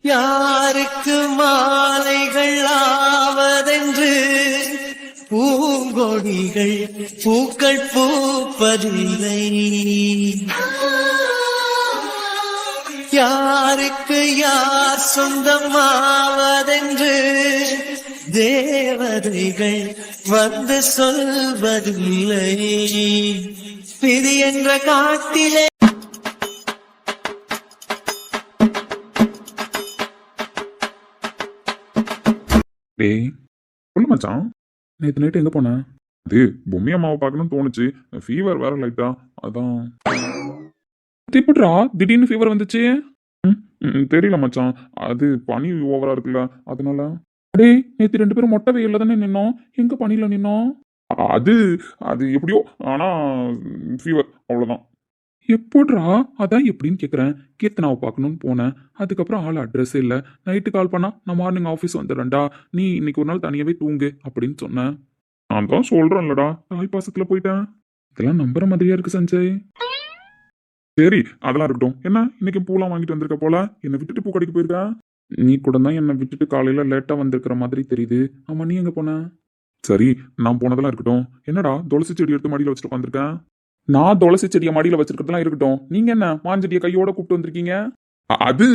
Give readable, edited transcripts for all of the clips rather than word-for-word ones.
யாருக்கு மாலைகள் ஆவதென்று பூங்கொடிகள் பூக்கள் பூப்பதில்லை. யாருக்கு யார் சொந்தமாவதென்று தேவதைகள் வந்து சொல்வதில்லை. விதி என்ற காட்டிலே டேய் சொல்லு மச்சான், நேற்று நைட்டு எங்கே போனேன்? அது பொம்மி அம்மாவை பார்க்கணும்னு தோணுச்சு. ஃபீவர் வேற லைட்டா, அதான். எப்படிடா திடீர்னு ஃபீவர் வந்துச்சு? தெரியல மச்சான், அது பனி ஓவரா இருக்குல்ல அதனால. அடே நேற்று 2 பேரும் மொட்டை வெயில்ல தானே நின்னோம், எங்க பனியில நின்னோம்? அது அது எப்படியோ, ஆனா ஃபீவர் அவ்வளோதான். எப்படிரா? அதான் எப்படின்னு கேட்குறேன். கீர்த்தனாவை பார்க்கணும்னு போனேன், அதுக்கப்புறம் ஆள் அட்ரஸே இல்லை. நைட்டு கால் பண்ணா நான் மார்னிங் ஆஃபீஸ் வந்துடுறேன்டா, நீ இன்னைக்கு ஒரு நாள் தனியாகவே தூங்கு அப்படின்னு சொன்னேன். நான் தான் சொல்கிறேன்லடா, தாய் பாசத்தில் போயிட்டேன். இதெல்லாம் நம்புற மாதிரியா இருக்கு சஞ்சய். சரி அதெல்லாம் இருக்கட்டும். என்ன இன்னைக்கு பூலாம் வாங்கிட்டு வந்திருக்க போல, என்னை விட்டுட்டு பூ கடைக்கு போயிருக்க? நீ கூட தான் என்னை விட்டுட்டு காலையில் லேட்டாக வந்திருக்கிற மாதிரி தெரியுது. ஆமாம், நீ எங்கே போன? சரி நான் போனதெல்லாம் இருக்கட்டும். என்னடா துளசி செடி எடுத்து மடியில் வச்சுட்டு உட்காந்துருக்கேன்? நான் துளசி செடியை மடியில் வச்சிருக்கிறதுலாம் இருக்கட்டும், நீங்க என்ன மாஞ்செடியை கையோட கூப்பிட்டு வந்திருக்கீங்க? அது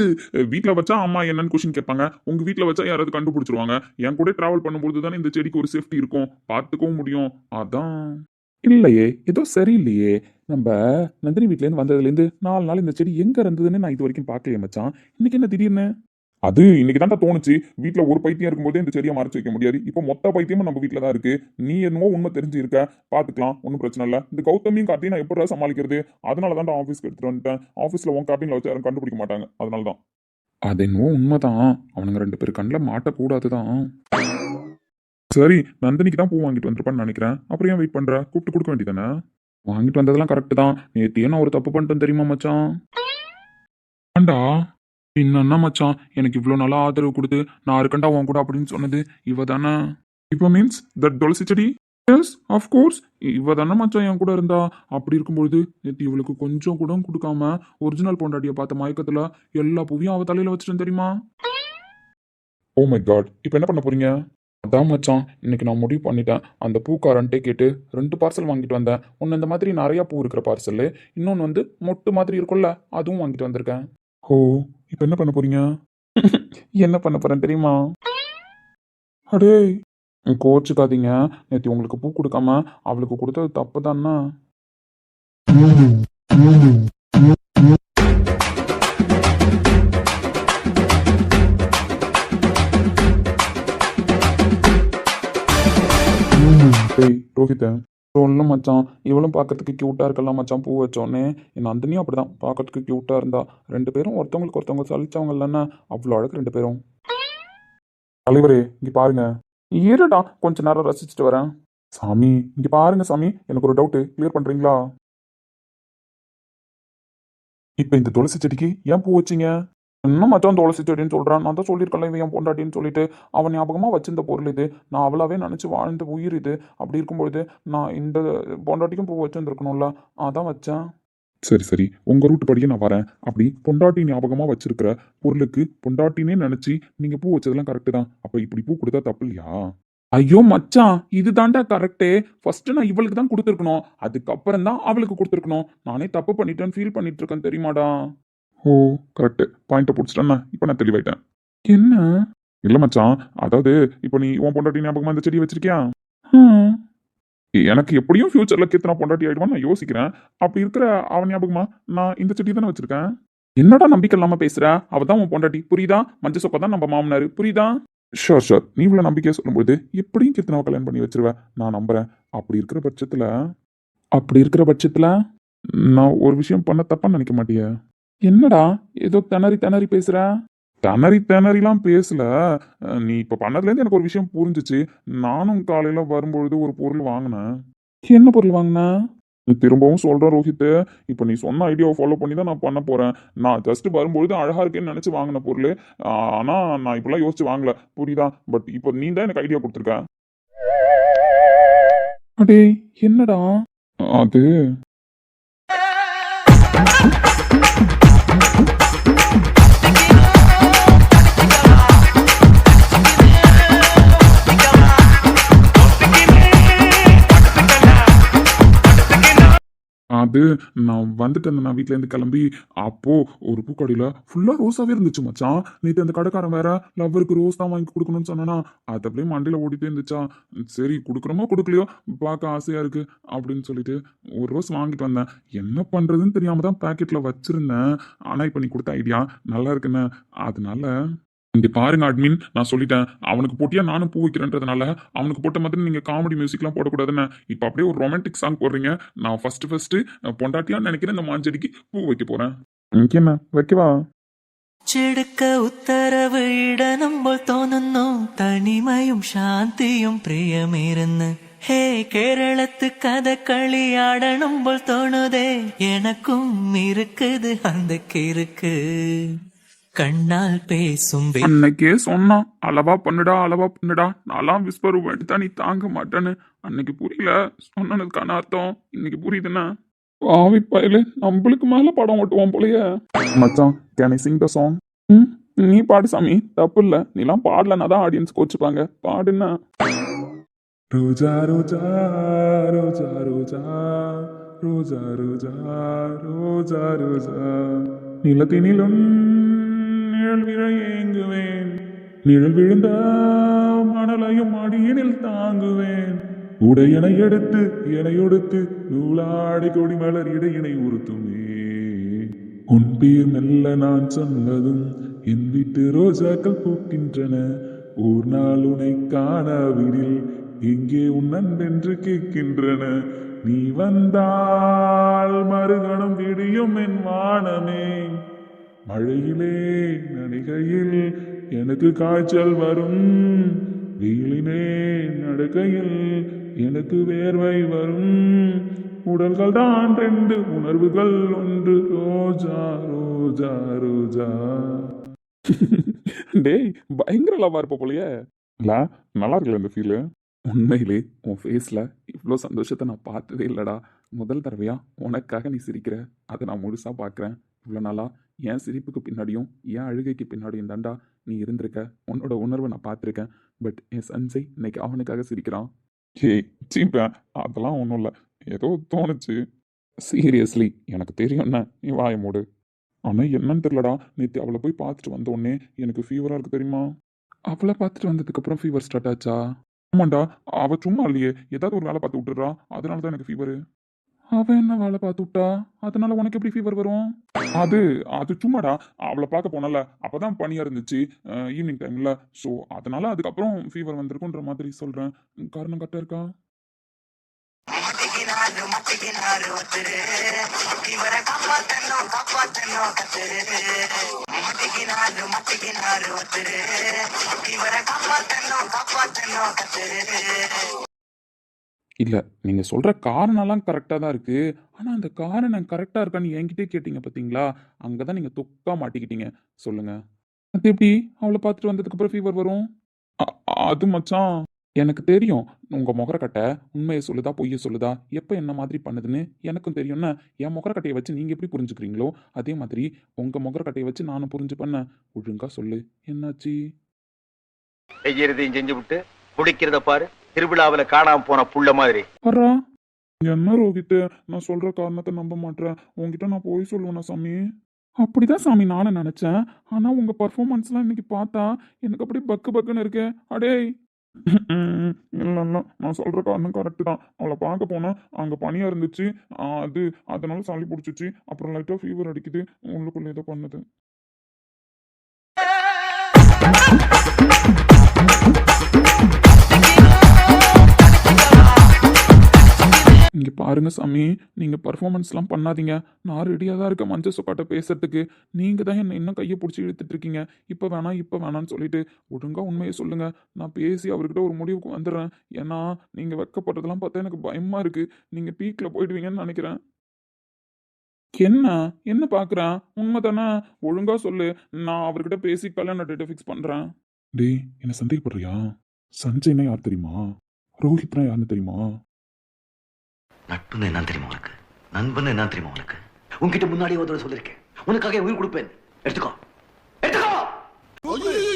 வீட்டில் வச்சா அம்மா என்னன்னு கொஸ்டின் கேட்பாங்க, உங்க வீட்டில் வச்சா யாராவது கண்டுபிடிச்சிருவாங்க. என் கூட டிராவல் பண்ணும்போது தானே இந்த செடிக்கு ஒரு சேஃப்டி இருக்கும், பார்த்துக்கவும் முடியும், அதான். இல்லையே, ஏதோ சரியில்லையே. நம்ம நந்தினி வீட்டிலேருந்து வந்ததுலேருந்து 4 நாள் இந்த செடி எங்க இருந்ததுன்னு நான் இது வரைக்கும் பார்க்கலையே மச்சான். இன்னைக்கு என்ன திடீர்னு? அது இன்னைக்கு தான்டா தோணுச்சு. வீட்டில் ஒரு பைத்தியம் இருக்கும்போதே இந்த செடியை மறைச்சு வைக்க முடியாது. இப்போ மொத்த பைத்தியமும் நம்ம வீட்டில் தான் இருக்கு. நீ என்னமோ உண்மை தெரிஞ்சு இருக்க, பார்த்துக்கலாம், ஒன்றும் பிரச்சனை இல்லை. இந்த கௌதமியும் கார்த்தியும் நான் எப்படா சமாளிக்கிறது? அதனால தான் ஆஃபீஸ்க்கு எடுத்துட்டு வந்துட்டேன். ஆஃபீஸில் உன் கார்ட்டினில் வச்சு யாரும் கண்டுபிடிக்க மாட்டாங்க, அதனால தான். அது என்னவோ உண்மைதான், அவனுங்க 2 பேர் கண்ணில் மாட்டக்கூடாது தான். சரி நந்தினிக்கு தான் பூ வாங்கிட்டு வந்திருப்பான்னு நினைக்கிறேன். அப்புறம் ஏன் வெயிட் பண்ற? கூப்பிட்டு கொடுக்க வேண்டியதானே? வாங்கிட்டு வந்ததெல்லாம் கரெக்டு தான். நேத்தியே நான் ஒரு தப்பு பண்ணிட்டேன் தெரியுமா மச்சான்? ஏண்டா? என்னன்னா மச்சான், எனக்கு இவ்வளோ நாளா ஆதரவு கொடுத்து நான் இருக்கண்டா உன் கூட அப்படின்னு சொன்னது இவ தானே? இப்போ மீன்ஸ் தட் துளசி செடி? எஸ் அஃப்கோர்ஸ், இவ தானே மச்சான் என் கூட இருந்தா. அப்படி இருக்கும்பொழுது நேற்று இவளுக்கு கொஞ்சம் கூட கொடுக்காம ஒரிஜினல் பொண்டாட்டியை பார்த்த மயக்கத்துல எல்லா பூவையும் அவ தலையில வச்சுட்டேன் தெரியுமா? ஓ மை காட், இப்போ என்ன பண்ண போறீங்க? அதான் மச்சான், இன்னைக்கு நான் முடிவு பண்ணிட்டேன். அந்த பூக்காரன்ட்டே கேட்டு 2 பார்சல் வாங்கிட்டு வந்தேன். ஒன்று இந்த மாதிரி நிறையா பூ இருக்கிற பார்சல், இன்னொன்று வந்து மொட்டு மாதிரி இருக்கும்ல, அதுவும் வாங்கிட்டு வந்திருக்கேன். ஓ, இப்போ என்ன பண்ண போறீங்க? என்ன பண்ண போறேன் தெரியுமா? அடே கோச்சுக்காதீங்க, நேற்று உங்களுக்கு பூ கொடுக்காம அவளுக்கு கொடுத்தது தப்பு தானே. ரோஹித் சொல்ல மச்சான், இவளும் பார்க்கறதுக்கு க்யூட்டாக இருக்கலாம் மச்சான். பூ வச்சோடனே என் நந்தினியும் அப்படிதான் பார்க்கறதுக்கு க்யூட்டாக இருந்தா. 2 பேரும் ஒருத்தவங்களுக்கு ஒருத்தவங்க சலிச்சவங்க இல்லைன்னா அவ்வளோ அழகு 2 பேரும். தலைவரே இங்கே பாருங்க. இருடா கொஞ்ச நேரம் ரசிச்சுட்டு வரேன். சாமி இங்கே பாருங்க சாமி, எனக்கு ஒரு டவுட்டு, கிளியர் பண்ணுறீங்களா? இப்போ இந்த துளசி செடிக்கு ஏன் பூ வச்சிங்க? என்ன மச்சான் துளசி செடின்னு சொல்கிறான்? நான் தான் சொல்லியிருக்கேன்ல இவன் என் பொண்டாட்டின்னு சொல்லிட்டு. அவன் ஞாபகமாக வச்சிருந்த பொருள் இது, நான் அவளாவே நினச்சி வாழ்ந்த உயிர் இது. அப்படி இருக்கும்பொழுது நான் இந்த பொண்டாட்டிக்கும் பூ வச்சுருந்துருக்கணும்ல, அதான் வச்சேன். சரி சரி, உங்கள் ரூட்டு படியே நான் வரேன். அப்படி பொண்டாட்டி ஞாபகமாக வச்சிருக்கிற பொருளுக்கு பொண்டாட்டினே நினச்சி நீங்கள் பூ வச்சதெல்லாம் கரெக்டு தான். அப்போ இப்படி பூ கொடுத்தா தப்பு இல்லையா? ஐயோ மச்சான், இது தாண்டா கரெக்டே. ஃபர்ஸ்ட் நான் இவளுக்கு தான் கொடுத்துருக்கணும், அதுக்கப்புறம் தான் அவளுக்கு கொடுத்துருக்கணும். நானே தப்பு பண்ணிட்டேன்னு ஃபீல் பண்ணிட்டு இருக்கேன் தெரியுமாடா? ஓ கரெக்டு, பாயிண்ட்டை பிடிச்சிட்டேன்னா இப்போ நான் தெளிவாயிட்டேன். என்ன? இல்லை மச்சான், அதாவது இப்போ நீ உன் பொண்டாட்டி ஞாபகமாக இந்த செடியை வச்சிருக்கியா? எனக்கு எப்படியும் ஃபியூச்சரில் கீர்த்தனா பொண்டாட்டி ஆகிடுவான்னு நான் யோசிக்கிறேன். அப்படி இருக்கிற அவன் ஞாபகமா நான் இந்த செடி தானே வச்சிருக்கேன். என்னடா நம்பிக்கை இல்லாமல் பேசுகிற? அவள் தான் உன் பொண்டாட்டி புரியுதா? மஞ்ச சொப்பா தான் நம்ம மாமனார் புரியுதா? ஷோர் ஷோர், நீ இவ்வளோ நம்பிக்கையாக சொல்லும்போது எப்படியும் கீர்த்தனாவை கல்யாணம் பண்ணி வச்சிருவேன், நான் நம்புறேன். அப்படி இருக்கிற பட்சத்தில் நான் ஒரு விஷயம் பண்ண தப்பான்னு நினைக்க மாட்டியே? என்னடா ஏதோ திணறி திணறி பேசுற? திணறிலாம் பேசல. நீ இப்போ பண்ணதுலேருந்து எனக்கு ஒரு விஷயம் புரிஞ்சிச்சு. நானும் காலையில் வரும்பொழுது ஒரு பொருள் வாங்கினேன். என்ன பொருள் வாங்கின? திரும்பவும் சொல்கிறேன் ரோஹித், இப்போ நீ சொன்ன ஐடியாவை ஃபாலோ பண்ணி தான் நான் பண்ண போகிறேன். நான் ஜஸ்ட் வரும்பொழுது அழகாக இருக்கேன்னு நினச்சி வாங்கின பொருள். ஆனால் நான் இப்படிலாம் யோசிச்சு வாங்கல புரியுதா? பட் இப்போ நீ தான் எனக்கு ஐடியா கொடுத்துருக்க. அடே என்னடா அது? அது நான் வந்துட்டேன், நான் வீட்ல இருந்து கிளம்பி அப்போ ஒரு பூக்கடையில ஃபுல்லா ரோஸாவே இருந்துச்சு மச்சான். நேத்து அந்த கடைக்காரன் வேற லவ்வருக்கு ரோஸ் தான் வாங்கி கொடுக்கணும்னு சொன்னானா, அது அப்படியே மண்டையில ஓடிட்டே இருந்துச்சா. சரி கொடுக்குறோமோ கொடுக்கலையோ பார்க்க ஆசையா இருக்கு அப்படின்னு சொல்லிட்டு ஒரு ரோஸ் வாங்கிட்டு வந்தேன். என்ன பண்றதுன்னு தெரியாம தான் பாக்கெட்ல வச்சிருந்தேன். ஆனா இப்ப நீ கொடுத்த ஐடியா நல்லா இருக்குன்னு, அதனால இங்க பாருங்க அட்மின், நான் சொல்லிட்டேன் அவனுக்கு போட்டியா நானும் பூ வைக்கிறேன்றதுனால அவனுக்கு போட்ட மாதிரி நீங்க காமெடி மியூசிக்லாம் போடக்கூடாதுன்னு. இப்ப அப்படியே ஒரு ரொமான்டிக் சாங் போடுறீங்க. நான் ஃபர்ஸ்ட் பொண்டாட்டியா நினைக்கிறேன் இந்த மாஞ்செடிக்கு பூ வைக்க போறேன். என்ன வைக்கவா? ചെടുക്ക ഉത്തരവ് ഇടണമ്പോൾ തോന്നുന്നു തനിമയും ശാന്തിയും പ്രിയമേറുന്നു. ഹേ കേരളത്ത് കഥകളിയാടണമ്പോൾ തോന്നുതേ എനക്കും இருக்குது அந்த கிறுக்கு. கண்ணால் பேசும் அன்னைக்கே சொன்னான் அளவா பண்ணுடா நான்லாம் விஸ்பர் வேண்டித்தான் நீ தாங்க மாட்டேன்னு. அன்னைக்கு புரியல சொன்னதுக்கான அர்த்தம் இன்னைக்கு புரியுதுன்னா. ஆவி பயில நம்மளுக்கு மேல படம் ஓட்டுவான் போலயே. மச்சான் can I Singh the song? நீ பாடு சாமி, தப்பு இல்ல. நீலாம் பாடலன்னா தான் ஆடியன்ஸ் கோச்சுப்பாங்க. பாடுன்னா ரோஜா ரோஜா ரோஜா ரோஜா ரோஜா ரோஜா ரோஜா ரோஜா நிலத்தினிலும் நிழல் விழ ஏங்குவேன், நிழல் விழுந்த மணலையும் அடியினில் தாங்குவேன், உடையணை எடுத்து எனையொடுத்து நூலாடை கொடி மலர் இடையினை உறுத்துமே, உன் பேர் மெல்ல நான் சொன்னதும் என் வீட்டு ரோஜாக்கள் பூக்கின்றன, ஒரு நாள் உன்னை காணவிடில் எங்கே உன் அன்பென்று கேட்கின்றன, நீ வந்தால் மறுகணம் விடியும் என் வானமே, மழையிலே நடிகையில் எனக்கு காய்ச்சல் வரும், வெயிலினே நடக்கையில் எனக்கு வேர்வை வரும், உடல்கள் தான் ரெண்டு உணர்வுகள் ஒன்று, ரோஜா ரோஜா ரோஜா. டேய் பயங்கர லவ்வா இருப்ப போலயே. இல்ல நல்லா இருக்குல்ல இந்த ஃபீல். உண்மையிலே உன் ஃபேஸ்ல இவ்வளோ சந்தோஷத்தை நான் பார்த்ததே இல்லடா. முதல் தடவையா உனக்காக நீ சிரிக்கிற, அதை நான் முழுசா பார்க்குறேன். இவ்வளோ நாளா என் சிரிப்புக்கு பின்னாடியும் என் அழுகைக்கு பின்னாடியும் தாண்டா நீ இருந்திருக்க. உன்னோட உணர்வை நான் பார்த்துருக்கேன். பட் என் சஞ்சய் இன்னைக்கு அவனுக்காக சிரிக்கிறான். ஏய் சீப்பேன், அதெல்லாம் ஒன்றும் இல்லை, ஏதோ தோணுச்சு. சீரியஸ்லி எனக்கு தெரியும்ண்ணே, நீ வாய மூடு. ஆனால் என்னன்னு தெரியலடா, நேற்று அவளை போய் பார்த்துட்டு வந்த உடனே எனக்கு ஃபீவராக இருக்கு தெரியுமா? அவளை பார்த்துட்டு வந்ததுக்கப்புறம் ஃபீவர் ஸ்டார்ட் ஆச்சா? ஆமாண்டா, அவள் சும்மா இல்லையே, ஏதாவது ஒரு வேலை பார்த்து விட்டுறா, அதனால தான் எனக்கு ஃபீவரு. அவன் என்ன வேலை பார்த்து விட்டா, அதனால உனக்கு எப்படி ஃபீவர் வரும்? அது அது சும்மாடா, அவளை பார்க்க போனல அப்பதான் பனியா இருந்துச்சு ஈவினிங் டைம்ல. ஸோ அதனால அதுக்கப்புறம் ஃபீவர் வந்திருக்குன்ற மாதிரி சொல்றேன். காரணம் கரெக்டா இருக்கா? இல்ல நீங்க சொல்ற காரணம்லாம் கரெக்டா தான் இருக்கு. ஆனா அந்த காரணம் கரெக்டா இருக்கான்னு என்கிட்டே கேட்டீங்க பாத்தீங்களா? அங்கதான் நீங்க தொக்கா மாட்டிக்கிட்டீங்க. சொல்லுங்க. அது எப்படி அவளை பார்த்துட்டு வந்ததுக்கு அப்புறம் ஃபீவர் வரும்? அது மச்சான் எனக்கு தெரியும். உங்க முகரக்கட்டை உண்மையை சொல்லுதா பொய்யை சொல்லுதா எப்ப என்ன மாதிரி பண்ணுதுன்னு எனக்கும் தெரியும்னா. என் முகரக்கட்டையை வச்சு நீங்க எப்படி புரிஞ்சுக்கிறீங்களோ அதே மாதிரி உங்க முகரக்கட்டையை வச்சு நானும் புரிஞ்சு பண்ண. ஒழுங்கா சொல்லு, என்னாச்சு? செய்யறதையும் செஞ்சு விட்டு குடிக்கிறத பாரு, திருவிழாவில காணாம போன புள்ள மாதிரி. வரா என்ன ரோஹித், நான் சொல்ற காரணத்தை நம்ப மாட்டேன். உங்ககிட்ட நான் போய் சொல்லுவேனா சாமி? அப்படிதான் சாமி நானும் நினைச்சேன். ஆனா உங்க பர்ஃபார்மன்ஸ்லாம் இன்னைக்கு பார்த்தா எனக்கு அப்படியே பக்கு பக்குன்னு இருக்கு. அடே இல்ல நான் சொல்ற காரணம் கரெக்டு தான். அவளை பார்க்க போனா அங்க பனியா இருந்துச்சு, அதனால சளி பிடிச்சிச்சு. அப்புறம் லைட்டா ஃபீவர் அடிக்குது, உள்ளுக்குள்ள ஏதோ பண்ணுது. இங்க பாருங்க சாமி, நீங்க பர்ஃபார்மன்ஸ்லாம் பண்ணாதீங்க. நான் ரெடியாக தான் இருக்கேன் மஞ்சள் சொக்காட்ட பேசுறதுக்கு. நீங்க தான் என்ன இன்னும் கையை பிடிச்சி இழுத்துட்டு இருக்கீங்க. இப்போ வேணான்னு சொல்லிட்டு ஒழுங்கா உண்மையை சொல்லுங்க. நான் பேசி அவர்கிட்ட ஒரு முடிவுக்கு வந்துடுறேன். ஏன்னா நீங்க வெக்கப்படுறதெல்லாம் பார்த்தா எனக்கு பயமா இருக்கு. நீங்க பீக்ல போயிடுவீங்கன்னு நினைக்கிறேன். என்ன பாக்குறேன்? உண்மை தானே? ஒழுங்கா சொல்லு, நான் அவர்கிட்ட பேசி கல்யாண டேட்டை ஃபிக்ஸ் பண்றேன். டேய் என்ன சந்தேகப்படுறியா? சஞ்சய்னா யார் தெரியுமா? ரோஹித்னா யாருன்னு தெரியுமா? நட்புன்னு என்ன தெரியுமா உனக்கு? நண்பன் என்ன தெரியுமா உனக்கு? உன்கிட்ட முன்னாடியே ஒரு தடவை சொல்லியிருக்கேன், உனக்காக உயிர் கொடுப்பேன். எடுத்துக்கோ.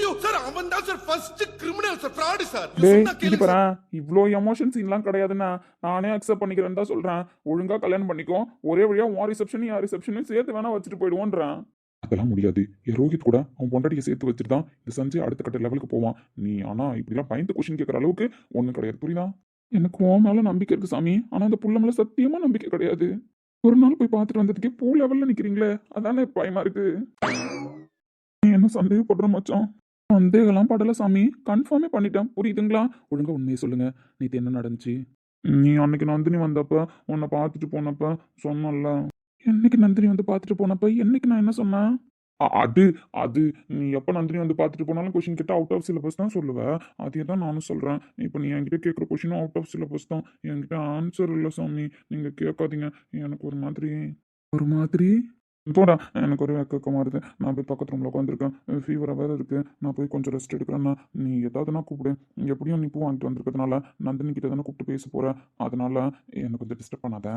ஐயோ சார் அவன் தான் sir first criminal sir fraud sir டேய் சொன்னா இது கேளு பாரு, இவ்ளோ எமோஷன் சீன்லாம் கிடையாதுன்னா நானே அக்செப்ட் பண்ணிக்கிறேன்னு தான் சொல்றேன். ஒழுங்கா கல்யாணம் பண்ணிக்கோ, ஒரே வழியா உன் ரிசப்ஷன் என் ரிசப்ஷனையும் சேர்த்து வேணா வச்சுட்டு போயிடுவோன்றேன். அதெல்லாம் முடியாது. ரோஹித் கூட அவன் பொண்டாட்டியை சேர்த்து வச்சுட்டு தான் இந்த சஞ்சய் அடுத்த கட்ட லெவலுக்கு போவான். நீ ஆனா இப்படிலாம் பயந்து கொஸ்டின் கேட்கற அளவுக்கு ஒன்றும் கிடையாது, புரியுதா? எனக்கு உன் மேல நம்பிக்கை இருக்கு சாமி, ஆனா அந்த புள்ள மேல சத்தியமா நம்பிக்கை கிடையாது. ஒரு நாள் போய் பார்த்துட்டு வந்ததுக்கே பூ லெவல்ல நிக்கிறீங்களே, அதானே பயமா இருக்கு. நீ என்ன சந்தேகப்படுற மச்சான்? சந்தேகம்லாம் படல சாமி, கன்ஃபார்மே பண்ணிட்டேன், புரியுதுங்களா? ஒழுங்கா உண்மையை சொல்லுங்க, நேற்று என்ன நடந்துச்சு? நீ அன்னைக்கு நந்தினி வந்தப்ப உன்னை பார்த்துட்டு போனப்ப சொன்னல. என்னைக்கு நந்தினி வந்து பார்த்துட்டு போனப்ப என்னைக்கு நான் என்ன சொன்னேன்? அது அது நீ எப்போ நந்தினி வந்து பார்த்துட்டு போனாலும் கொஷின் கேட்டால் அவுட் ஆஃப் சிலபஸ் தான் சொல்லுவேன். அதே தான் நானும் சொல்கிறேன். இப்போ நீ என்கிட்ட கேட்குற கொஷினும் அவுட் ஆஃப் சிலபஸ் தான். என்கிட்ட ஆன்சர் இல்லை சாமி, நீங்கள் கேட்காதீங்க. எனக்கு ஒரு மாதிரி போடா, எனக்கு ஒரு வெக்கமாக இருக்குது. நான் போய் பக்கத்து ரூமில் உட்காந்துருக்கேன், ஃபீவராக வேறு இருக்குது. நான் போய் கொஞ்சம் ரெஸ்ட் எடுக்கிறேன்னா நீ ஏதாவதுனா கூப்பிடு. எப்படியும் நீ பூ வாங்கிட்டு வந்திருக்கிறதுனால நந்தினி கிட்ட தானே கூப்பிட்டு பேச போகிறேன். அதனால எனக்கு கொஞ்சம் டிஸ்டர்ப் பண்ணாத.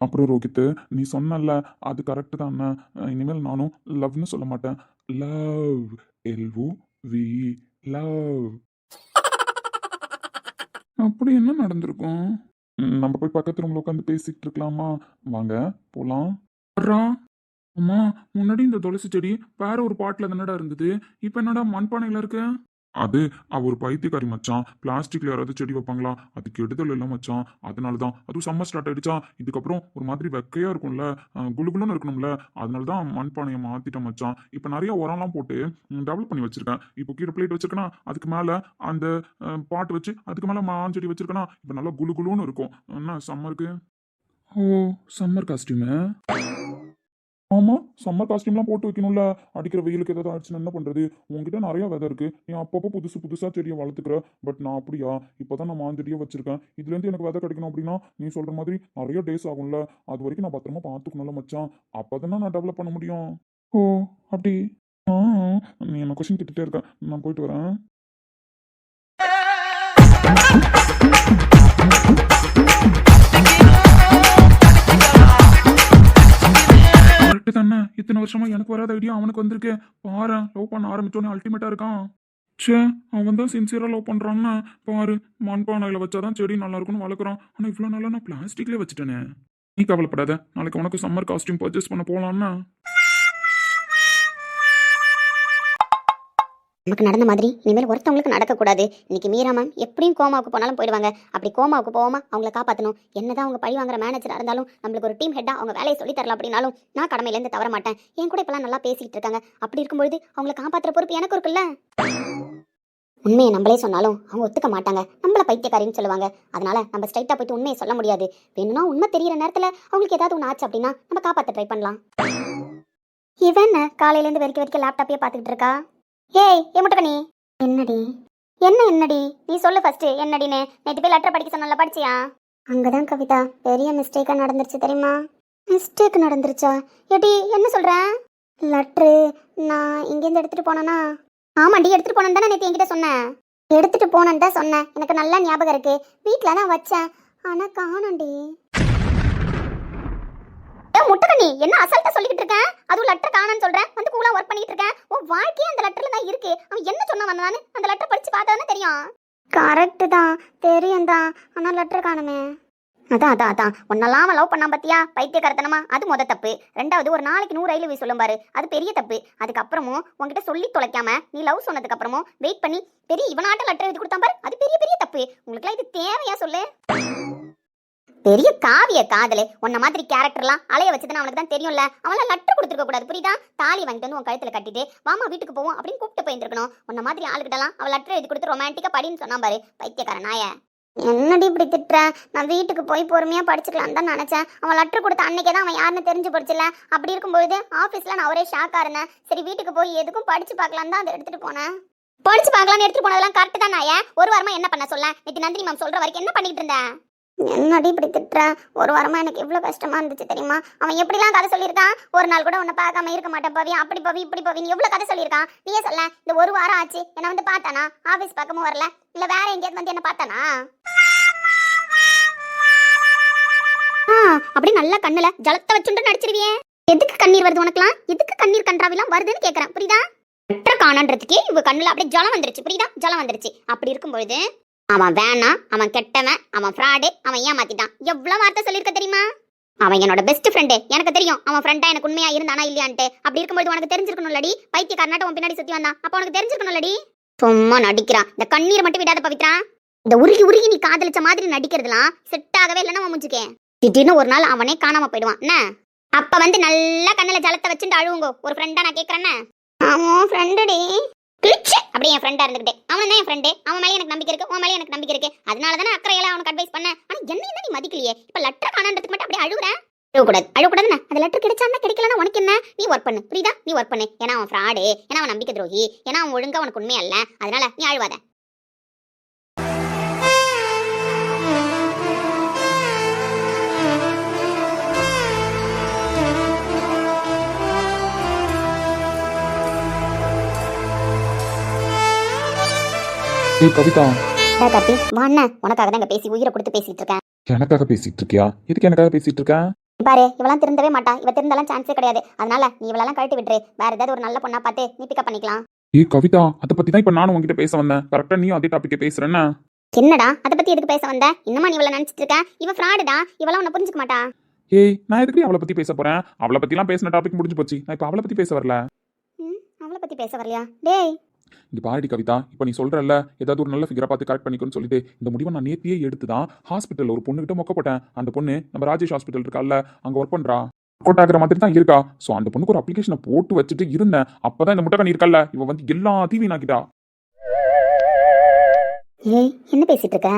அப்புறம் ரோஹித், நீ சொன்னல அது கரெக்டு தானே. இனிமேல் நானும் லவ்னு சொல்ல மாட்டேன், லவ், LOV, லவ். அப்படி என்ன நடந்திருக்கும்? நம்ம போய் பக்கத்து ரூம்ல உட்காந்து பேசிக்கிட்டு இருக்கலாமா? வாங்க போலாம். அம்மா, முன்னாடி இந்த துளசி செடி வேற ஒரு பாட்டில் தானடா இருந்தது, இப்போ என்னடா மண்பானையில இருக்கு? அது அவ ஒரு பைத்தியக்காரி மச்சான். பிளாஸ்டிக்ல யாராவது செடி வைப்பாங்களா? அது கெடுதல் இல்லை மச்சான். அதனால தான். அதுவும் சம்மர் ஸ்டார்ட் ஆயிடுச்சா, இதுக்கப்புறம் ஒரு மாதிரி வெக்கையா இருக்கும்ல, குளுகுளுன்னு இருக்கணும்ல, அதனால தான் மண்பானையை மாத்திட்டேன் மச்சான். இப்போ நிறைய உரம்லாம் போட்டு டெவலப் பண்ணி வச்சிருக்கேன். இப்போ கீழே பிளேட் வச்சிருக்கேன்னா அதுக்கு மேல அந்த பாட்டு வச்சு அதுக்கு மேல மாஞ்செடி வச்சிருக்கேன்னா இப்போ நல்லா குளுகுளுன்னு இருக்கும். என்ன சம்மருக்கு? ஓ, சம்மர் காஸ்டியூமு. ஆமா, சம்மர் காஸ்டியூம்லாம் போட்டு வைக்கணும்ல. அடிக்கிற வெயிலுக்கு ஏதாவது ஆயிடுச்சுன்னா என்ன பண்றது? உங்ககிட்ட நிறைய விதை இருக்கு, நீ அப்பப்போ புதுசா செடியை வளர்த்துக்கிற. பட் நான் அப்படியா? இப்போதான் நான் மாஞ்செடியை வச்சிருக்கேன். இதுல இருந்து எனக்கு விதை கிடைக்கணும் அப்படின்னா நீ சொல்ற மாதிரி நிறைய டேஸ் ஆகும்ல. அது வரைக்கும் நான் பத்திரமா பார்த்துக்கணும்ல மச்சான். அப்பதானே நான் டெவலப் பண்ண முடியும். ஓ அப்படி. ஆ, நீ என்ன கொஸ்டின் கேட்டுட்டே இருக்க, நான் போயிட்டு வரேன். கரெக்டு தானே, இத்தனை வருஷமா எனக்கு வராத ஐடியா அவனுக்கு வந்திருக்கு. பாரு, லவ் பண்ண ஆரம்பிச்சோன்னே அல்டிமேட்டா இருக்கான். ச்சே, அவன் தான் சின்சியரா லவ் பண்றான்னு பாரு. மண்பானையில வச்சாதான் செடி நல்லா இருக்கும்னு வளர்க்குறான். ஆனா இவ்வளவு நாளா நான் பிளாஸ்டிக்ல வச்சுட்டேனே. நீ கவலைப்படாத, நாளைக்கு உனக்கு சம்மர் காஸ்டியூம் பர்ச்சேஸ் பண்ண போலாம்னா. நமக்கு நடந்த மாதிரி இனிமேல் ஒருத்தவங்களுக்கு நடக்கக்கூடாது. இன்னைக்கு மீரா மேம் எப்படியும் கோமாவுக்கு போனாலும் போயிடுவாங்க. அப்படி கோமாவுக்கு போகாம அவங்கள காப்பாற்றணும். என்னதான் அவங்க பழி வாங்குற மேனேஜராக இருந்தாலும் நம்மளுக்கு ஒரு டீம் ஹெட்டாக அவங்க வேலையை சொல்லி தரலாம் அப்படின்னாலும் நான் கடமையிலேருந்து தவற மாட்டேன். என் கூட இப்பெல்லாம் நல்லா பேசிக்கிட்டு இருக்காங்க. அப்படி இருக்கும்பொழுது அவங்களை காப்பாற்றுற பொறுப்பு எனக்கு இருக்குல்ல. உண்மையை நம்மளே சொன்னாலும் அவங்க ஒத்துக்க மாட்டாங்க, நம்மள பைத்தியக்காரின்னு சொல்லுவாங்க. அதனால நம்ம ஸ்ட்ரைட்டாக போயிட்டு உண்மையை சொல்ல முடியாது. வேணும்னா உண்மை தெரியிற நேரத்தில் அவங்களுக்கு ஏதாவது ஒன்று ஆச்சு அப்படின்னா நம்ம காப்பாற்ற ட்ரை பண்ணலாம். இவன் காலையிலேருந்து வரைக்கும் லேப்டாப்பே பார்த்துக்கிட்டு இருக்கா. ஏய் முட்டக்கனி, என்னடி நீ சொல்லு ஃபர்ஸ்ட். என்னடின்னு நேற்று போய் லெட்டர் படிக்க சொன்னல, படிச்சியா? அங்கதான் கவிதா பெரிய மிஸ்டேக்கா நடந்துருச்சு தெரியுமா? மிஸ்டேக் நடந்துருச்சா? ஏடி என்ன சொல்ற? லெட்டரு நான் இங்கேருந்து எடுத்துட்டு போனேனா? ஆமாண்டி, எடுத்துட்டு போனேன்னு தானே நேற்று என்கிட்ட சொன்னேன். எடுத்துட்டு போனேன்னு தான் சொன்னேன், எனக்கு நல்லா ஞாபகம் இருக்கு. வீட்டில் தான் வச்சேன், ஆனா காணோண்டி. முட்டக்கண்ணி, என்ன அசால்ட்டா சொல்லிக்கிட்டு இருக்கேன்? அதுவும் லெட்டர் காணன்னு சொல்றேன், வந்து கூலா ஒர்க் பண்ணிட்டு இருக்கேன். உன் வாழ்க்கையே அந்த லெட்டர்ல தான் இருக்கு. அவன் என்ன சொன்னா வந்தானு அந்த லெட்டர் படிச்சு பார்த்தாதானே தெரியும். கரெக்ட் தான், தெரியும் தான், ஆனா லெட்டர் காணுமே. அதான் உன்னெல்லாம் அவன் லவ் பண்ணா பத்தியா, பைத்தியக்காரத்தனமா. அது முத தப்பு. ரெண்டாவது, ஒரு நாளைக்கு 100 ஐலவி சொல்லும் பாரு, அது பெரிய தப்பு. அதுக்கப்புறமும் உன்கிட்ட சொல்லி தொலைக்காம நீ லவ் சொன்னதுக்கு அப்புறமும் வெயிட் பண்ணி பெரிய இவனாட்ட லெட்டர் எழுதி கொடுத்தான் பாரு, அது பெரிய தப்பு. உங்களுக்குலாம் இது தேவையா சொல்லு? பெரிய காவிய காதலே. உன்ன மாதிரி கேரக்டர்லாம் அலைய வச்சதுன்னு அவனுக்கு தான் தெரியும்ல. அவனால லெட்டர் கொடுத்துருக்க கூடாது, புரியுதா? தாலி வாங்கிட்டு வந்து உன் கழுத்துல கட்டிட்டு வாமா வீட்டுக்கு போவோம் அப்படின்னு கூப்பிட்டு போயிருக்கணும். உன்ன மாதிரி ஆளுகிட்டலாம் அவன் லெட்டர் எழுதி கொடுத்து ரொமான்டிக்கா படின்னு சொன்னா பாரு, பைத்தியக்கார நாய. என்னடி இப்படி திட்டுற? நான் வீட்டுக்கு போய் பொறுமையா படிச்சுக்கலான்னு தான் நினைச்சேன். அவன் லெட்டர் கொடுத்த அன்னைக்கே தான் அவன் யாருன்னு தெரிஞ்சு போச்சுல. அப்படி இருக்கும்போது ஆஃபீஸ்ல நான் ஒரே ஷாக்கா இருந்தேன். சரி வீட்டுக்கு போய் எதுக்கும் படிச்சு பார்க்கலான்னு தான் அதை எடுத்துட்டு போனேன். படிச்சு பார்க்கலான்னு எடுத்துட்டு போனதெல்லாம் கரெக்ட் தான் நாய. ஒரு வாரமா என்ன பண்ண சொல்ல? நேற்று நந்தினி மேம் சொல்ற வரைக்கும் என்ன பண்ணிட்டு இருந்தேன்? என்னடி இப்படி திட்டுற? ஒரு வாரமா எனக்கு எவ்வளவு கஷ்டமா இருந்துச்சு தெரியுமா? அவன் எப்படிலாம் கதை சொல்லியிருக்கான். ஒரு நாள் கூட உன்னை பார்க்காம இருக்க மாட்டேன் பவி, அப்படி பவி இப்படி பவி, நீ எவ்வளவு கதை சொல்லியிருக்கான். நீயே சொல்ல. இந்த ஒரு வாரம் ஆச்சு என்ன வந்து பார்த்தானா? ஆபீஸ் பக்கமும் வரல, இல்ல வேற எங்கேயாவது வந்து என்ன பார்த்தானா? அப்படி நல்லா கண்ணுல ஜலத்தை வச்சுட்டு நடிச்சிருவியே. எதுக்கு கண்ணீர் வருது உனக்குலாம்? எதுக்கு கண்ணீர் கன்றாவிலாம் வருதுன்னு கேக்குறேன், புரியுதா? லெட்டர் காணன்றதுக்கே இவ கண்ணுல அப்படியே ஜலம் வந்துருச்சு, புரியுதா? ஜலம் வந்துருச்சு. அப்படி இருக்கும்பொழுது அவன் வேணாம், அவன் கெட்டவன், அவன் ஃப்ராடு, அவன் ஏமாத்திட்டான், எவ்வளவு வார்த்தை சொல்லியிருக்க தெரியுமா? அவன் என்னோட பெஸ்ட் ஃப்ரெண்டு, எனக்கு தெரியும் அவன் ஃப்ரெண்டா எனக்கு உண்மையா இருந்தானா இல்லையான்ட்டு. அப்படி இருக்கும்போது உனக்கு தெரிஞ்சிருக்கணும்லடி, பைத்தியக்காரனாட்ட உன் பின்னாடி சுத்தி வந்தான், அப்ப உனக்கு தெரிஞ்சிருக்கணும்லடி. சும்மா நடிக்கிறான். இந்த கண்ணீர் மட்டும் விடாத பவித்ரா. இந்த உருகி உருகி நீ காதலிச்ச மாதிரி நடிக்கிறதுலாம் செட் ஆகவே இல்லைன்னா அவன் முடிஞ்சுக்கேன். திடீர்னு ஒரு நாள் அவனே காணாம போயிடுவான் என்ன? அப்ப வந்து நல்லா கண்ணுல ஜலத்தை வச்சுட்டு அழுவுங்க. ஒரு ஃப்ரெண்டா நான் கேக்குறேன்னு. அவன் ஃப்ரெண்டுடி கிழிச்சு அப்படியே என் ஃப்ரெண்டா இருந்துகிட்டே. அவன் தான் என் ஃப்ரெண்டு, அவன் மேலே எனக்கு நம்பிக்கை இருக்கு, உன் மேலே எனக்கு நம்பிக்கை இருக்கு. அதனால தானே அக்கறையெல்லாம் அவனுக்கு அட்வைஸ் பண்ண. ஆனா என்ன நீ மதிக்கலையே. இப்ப லெட்டர் காணன்றதுக்கு மட்டும் அப்படியே அழுகுறேன். அழுகக்கூடாதுன்னு. அந்த லெட்டர் கிடைச்சான்னா கிடைக்கலன்னா உனக்கு என்ன? நீ ஒர்க் பண்ணு, புரியுதா? நீ ஒர்க் பண்ணு. ஏன்னா அவன் ஃப்ராடு, ஏன்னா அவன் நம்பிக்கை துரோகி, ஏன்னா அவன் ஒழுங்கா உனக்கு உண்மையா இல்ல. அதனால நீ அழுவாத. ஏய் கவிதா, கார்த்தி வாண்ண, உனக்காக தான் இங்க பேசி உயிரை கொடுத்து பேசிட்டு இருக்கேன். எனக்காக பேசிட்டு இருக்கியா? எதுக்கு எனக்காக பேசிட்டு இருக்க? பாரு, இவெல்லாம் திருந்தவே மாட்டா. இவ திருந்தலாம் சான்ஸே கிடையாது. அதனால நீ இவளெல்லாம் கழட்டி விட்டுரு. வேற ஏதாவது ஒரு நல்ல பொண்ணா பார்த்து நீ பிக்கப் பண்ணிக்கலாம். ஏய் கவிதா, அதை பத்தி தான் இப்ப நானும் உங்ககிட்ட பேச வந்தேன். கரெக்டா நீயும் அதே டாபிக்கே பேசுறேன்னா? என்னடா அதை பத்தி எதுக்கு பேச வந்த? இன்னமா நீ இவள நினைச்சிட்டு இருக்க? இவ ஃப்ராடுடா. இவள உன்னை புரிஞ்சுக்க மாட்டா. ஏய் நான் எதுக்கு அவளை பத்தி பேச போறேன்? அவளை பத்தி எல்லாம் பேசின டாபிக் முடிஞ்சு போச்சு. நான் இப்ப அவளை பத்தி பேச வரல. அவளை பத்தி பேச வரலையா? டேய் இங்க பாருடி கவிதா, இப்ப நீ சொல்றல ஏதாவது ஒரு நல்ல ஃபிகரை பார்த்து கரெக்ட் பண்ணிக்கணும்னு சொல்லிட்டு இந்த முடிவை நான் நேத்தியே எடுத்துதான் ஹாஸ்பிட்டல் ஒரு பொண்ணுகிட்ட மொக்கப்பட்டேன். அந்த பொண்ணு நம்ம ராஜேஷ் ஹாஸ்பிட்டல் இருக்கால, அங்க ஒர்க் பண்றா. ஒர்க் ஆகிற மாதிரி தான் இருக்கா. சோ அந்த பொண்ணுக்கு ஒரு அப்ளிகேஷனை போட்டு வச்சுட்டு இருந்தேன். அப்பதான் இந்த முட்டைக்கண்ணி இருக்கல்ல, இவ வந்து எல்லாத்தையும் வீணாக்கிட்டா. ஏய் என்ன பேசிட்டு இருக்க?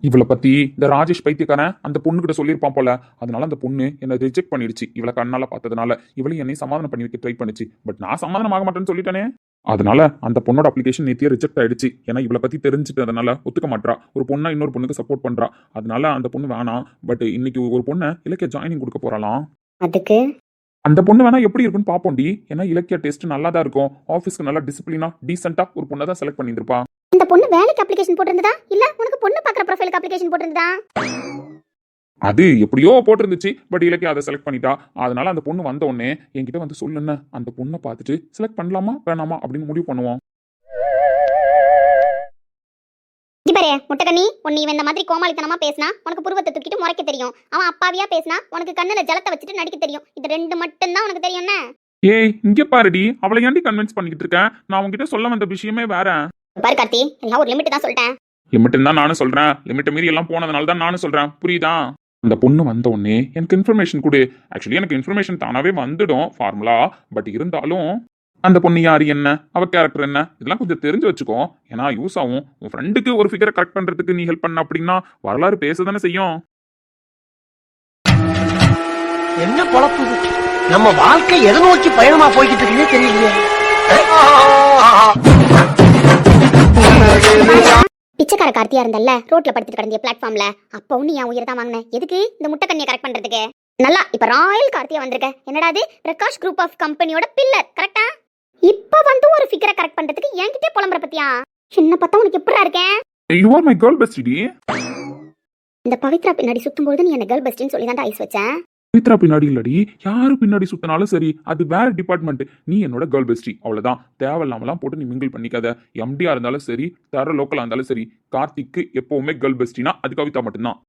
இவளை பத்தி இந்த ராஜேஷ் பைத்தியக்காரன் அந்த பொண்ணுகிட்ட சொல்லியிருப்பான் போல. அதனால அந்த பொண்ணு என்ன ரிஜெக்ட் பண்ணிடுச்சு. இவளை கண்ணால பார்த்ததுனால இவளையும் என்னை சமாதானம் பண்ணி வைக்க ட்ரை பண்ணுச்சு. பட் நான் சமாதானம் ஆக மாட்டேன்னு சொல்லிட்டேனே. அதனால அந்த பொண்ணோட அப்ளிகேஷன் நேத்தியே ரிஜெக்ட் ஆயிடுச்சு. ஏன்னா இவளை பத்தி தெரிஞ்சுட்டு அதனால ஒத்துக்க மாட்டா. ஒரு பொண்ணா இன்னொரு பொண்ணுக்கு சப்போர்ட் பண்றா. அதனால அந்த பொண்ணு வேணாம். பட் இன்னைக்கு ஒரு பொண்ணை இலக்கிய ஜாயினிங் கொடுக்க போறாளாம். அதுக்கு அந்த பொண்ணு வேணா எப்படி இருக்குன்னு பாப்போம்டி. ஏன்னா இலக்கிய டெஸ்ட் நல்லா தான் இருக்கும். ஆஃபீஸ்க்கு நல்லா டிசிப்ளினா டீசெண்டா ஒரு பொண்ணை தான் செலக்ட் பண்ணியிருப்பா. இந்த பொண்ணு வேலைக்கு அப்ளிகேஷன் போட்டிருந்ததா இல்ல உனக்கு பொண்ணு பாக்குற ப்ரொஃபைலுக்கு அப்ளிகேஷன் போட்டிருந்ததா? அது எப்படியோ போட்டிருந்துச்சு. பட் இலக்கிய அதை செலக்ட் பண்ணிட்டா. அதனால அந்த பொண்ணு வந்த உடனே என்கிட்ட வந்து சொல்லுன்னு அந்த பொண்ணை பார்த்துட்டு செலக்ட் பண்ணலாமா வேணாமா அப்படின்னு முடிவு பண்ணுவோம். பாரு முட்டைக்கண்ணி, உன்னை இவன் இந்த மாதிரி கோமாளித்தனமா பேசினா உனக்கு புருவத்தை தூக்கிட்டு முறைக்க தெரியும். அவன் அப்பாவியா பேசினா உனக்கு கண்ணுல ஜலத்தை வச்சுட்டு நடிக்க தெரியும். இது ரெண்டு மட்டும் தான் உனக்கு தெரியும்னா? ஏய் இங்க பாருடி, அவளை ஏன்டி கன்வின்ஸ் பண்ணிக்கிட்டு இருக்கேன்? நான் உங்ககிட்ட சொல்ல வந்த விஷயமே வேற. பாரு கார்த்தி, எல்லாம் ஒரு லிமிட் தான் சொல்லிட்டேன். லிமிட் தான் நானும் சொல்றேன். லிமிட் மீறி எல்லாம் போனதுனால தான் நானும் சொல்றேன், புரியுதா? அந்த பொண்ணு வந்த உடனே எனக்கு இன்ஃபர்மேஷன் கொடு. ஆக்சுவலி எனக்கு இன்ஃபர்மேஷன் தானாவே வந்துடும் ஃபார்முலா. பட் இருந்தாலும் அந்த பொண்ணு யாரு, என்ன அவ கேரக்டர் என்ன, இதெல்லாம் கொஞ்சம் தெரிஞ்சு வச்சுக்கோ. ஏன்னா யூஸ் ஆகும். உன் ஃப்ரெண்டுக்கு ஒரு ஃபிகரை கரெக்ட் பண்றதுக்கு நீ ஹெல்ப் பண்ண அப்படின்னா வரலாறு பேசதானே செய்யும். என்ன பொழப்பு நம்ம வாழ்க்கை எதை நோக்கி பயணமா போய்கிட்டு இருக்குன்னே தெரியலையே. பிச்சைக்கார கார்த்தியா இருந்தல்ல, ரோட்ல படுத்துட்டு கிடந்திய பிளாட்ஃபார்ம்ல, அப்ப நீ என் உயிரை தான் வாங்கின. எதுக்கு? இந்த முட்டைக்கண்ணியை கரெக்ட் பண்றதுக்கு. நல்லா இப்ப ராயல் கார்த்தியா வந்திருக்க. என்னடா அது? பிரகாஷ் குரூப் ஆஃப் கம்பெனியோட பில்லர் கரெக்டா? இப்ப வந்து ஒரு ஃபிகரை கரெக்ட் பண்றதுக்கு என்கிட்ட புலம்புற பத்தியா? சின்ன பார்த்தா உனக்கு எப்படா இருக்கேன்? You are my girl best டி. இந்த பவித்ரா பின்னாடி சுத்தும்போது நீ என்ன கேர்ள் பெஸ்ட்னு சொல்லி தான் ஐஸ் வச்சேன். பவித்ரா பின்னாடி இல்லடி, யாரு பின்னாடி சுத்தினாலும் சரி அது வேற டிபார்ட்மெண்ட். நீ என்னோட கேர்ள் பெஸ்டி, அவ்வளவுதான். தேவையில்லாமலாம் போட்டு நீ மிங்கிள் பண்ணிக்காத. எம்டியா இருந்தாலும் சரி, தர லோக்கலா இருந்தாலும் சரி, கார்த்திக்கு எப்பவுமே கேர்ள் பெஸ்டினா அது கவிதா மட்டும்தான்.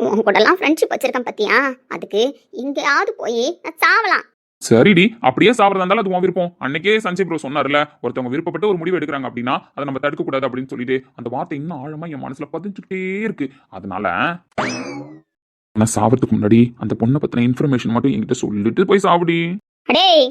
உன் கூட எல்லாம் ஃப்ரெண்ட்ஷிப் வச்சிருக்கேன் பத்தியா? அதுக்கு இங்கேயாவது போய் நான் சாவலாம். சரிடி, அப்படியே சாப்பிட்றதா இருந்தாலும் அது உன் விருப்பம். அன்னைக்கே சஞ்சய் ப்ரோ சொன்னார்ல, ஒருத்தவங்க விருப்பப்பட்டு ஒரு முடிவு எடுக்கிறாங்க அப்படின்னா அதை நம்ம தடுக்க கூடாது அப்படின்னு சொல்லிட்டு அந்த வார்த்தை இன்னும் ஆழமா என் மனசுல பதிஞ்சுக்கிட்டே இருக்கு. அதனால நான் சாவறதுக்கு முன்னாடி அந்த பொண்ணை பத்தின இன்ஃபர்மேஷன் மட்டும் என்கிட்ட சொல்லிட்டு போய் சாப்பிடி. டேய்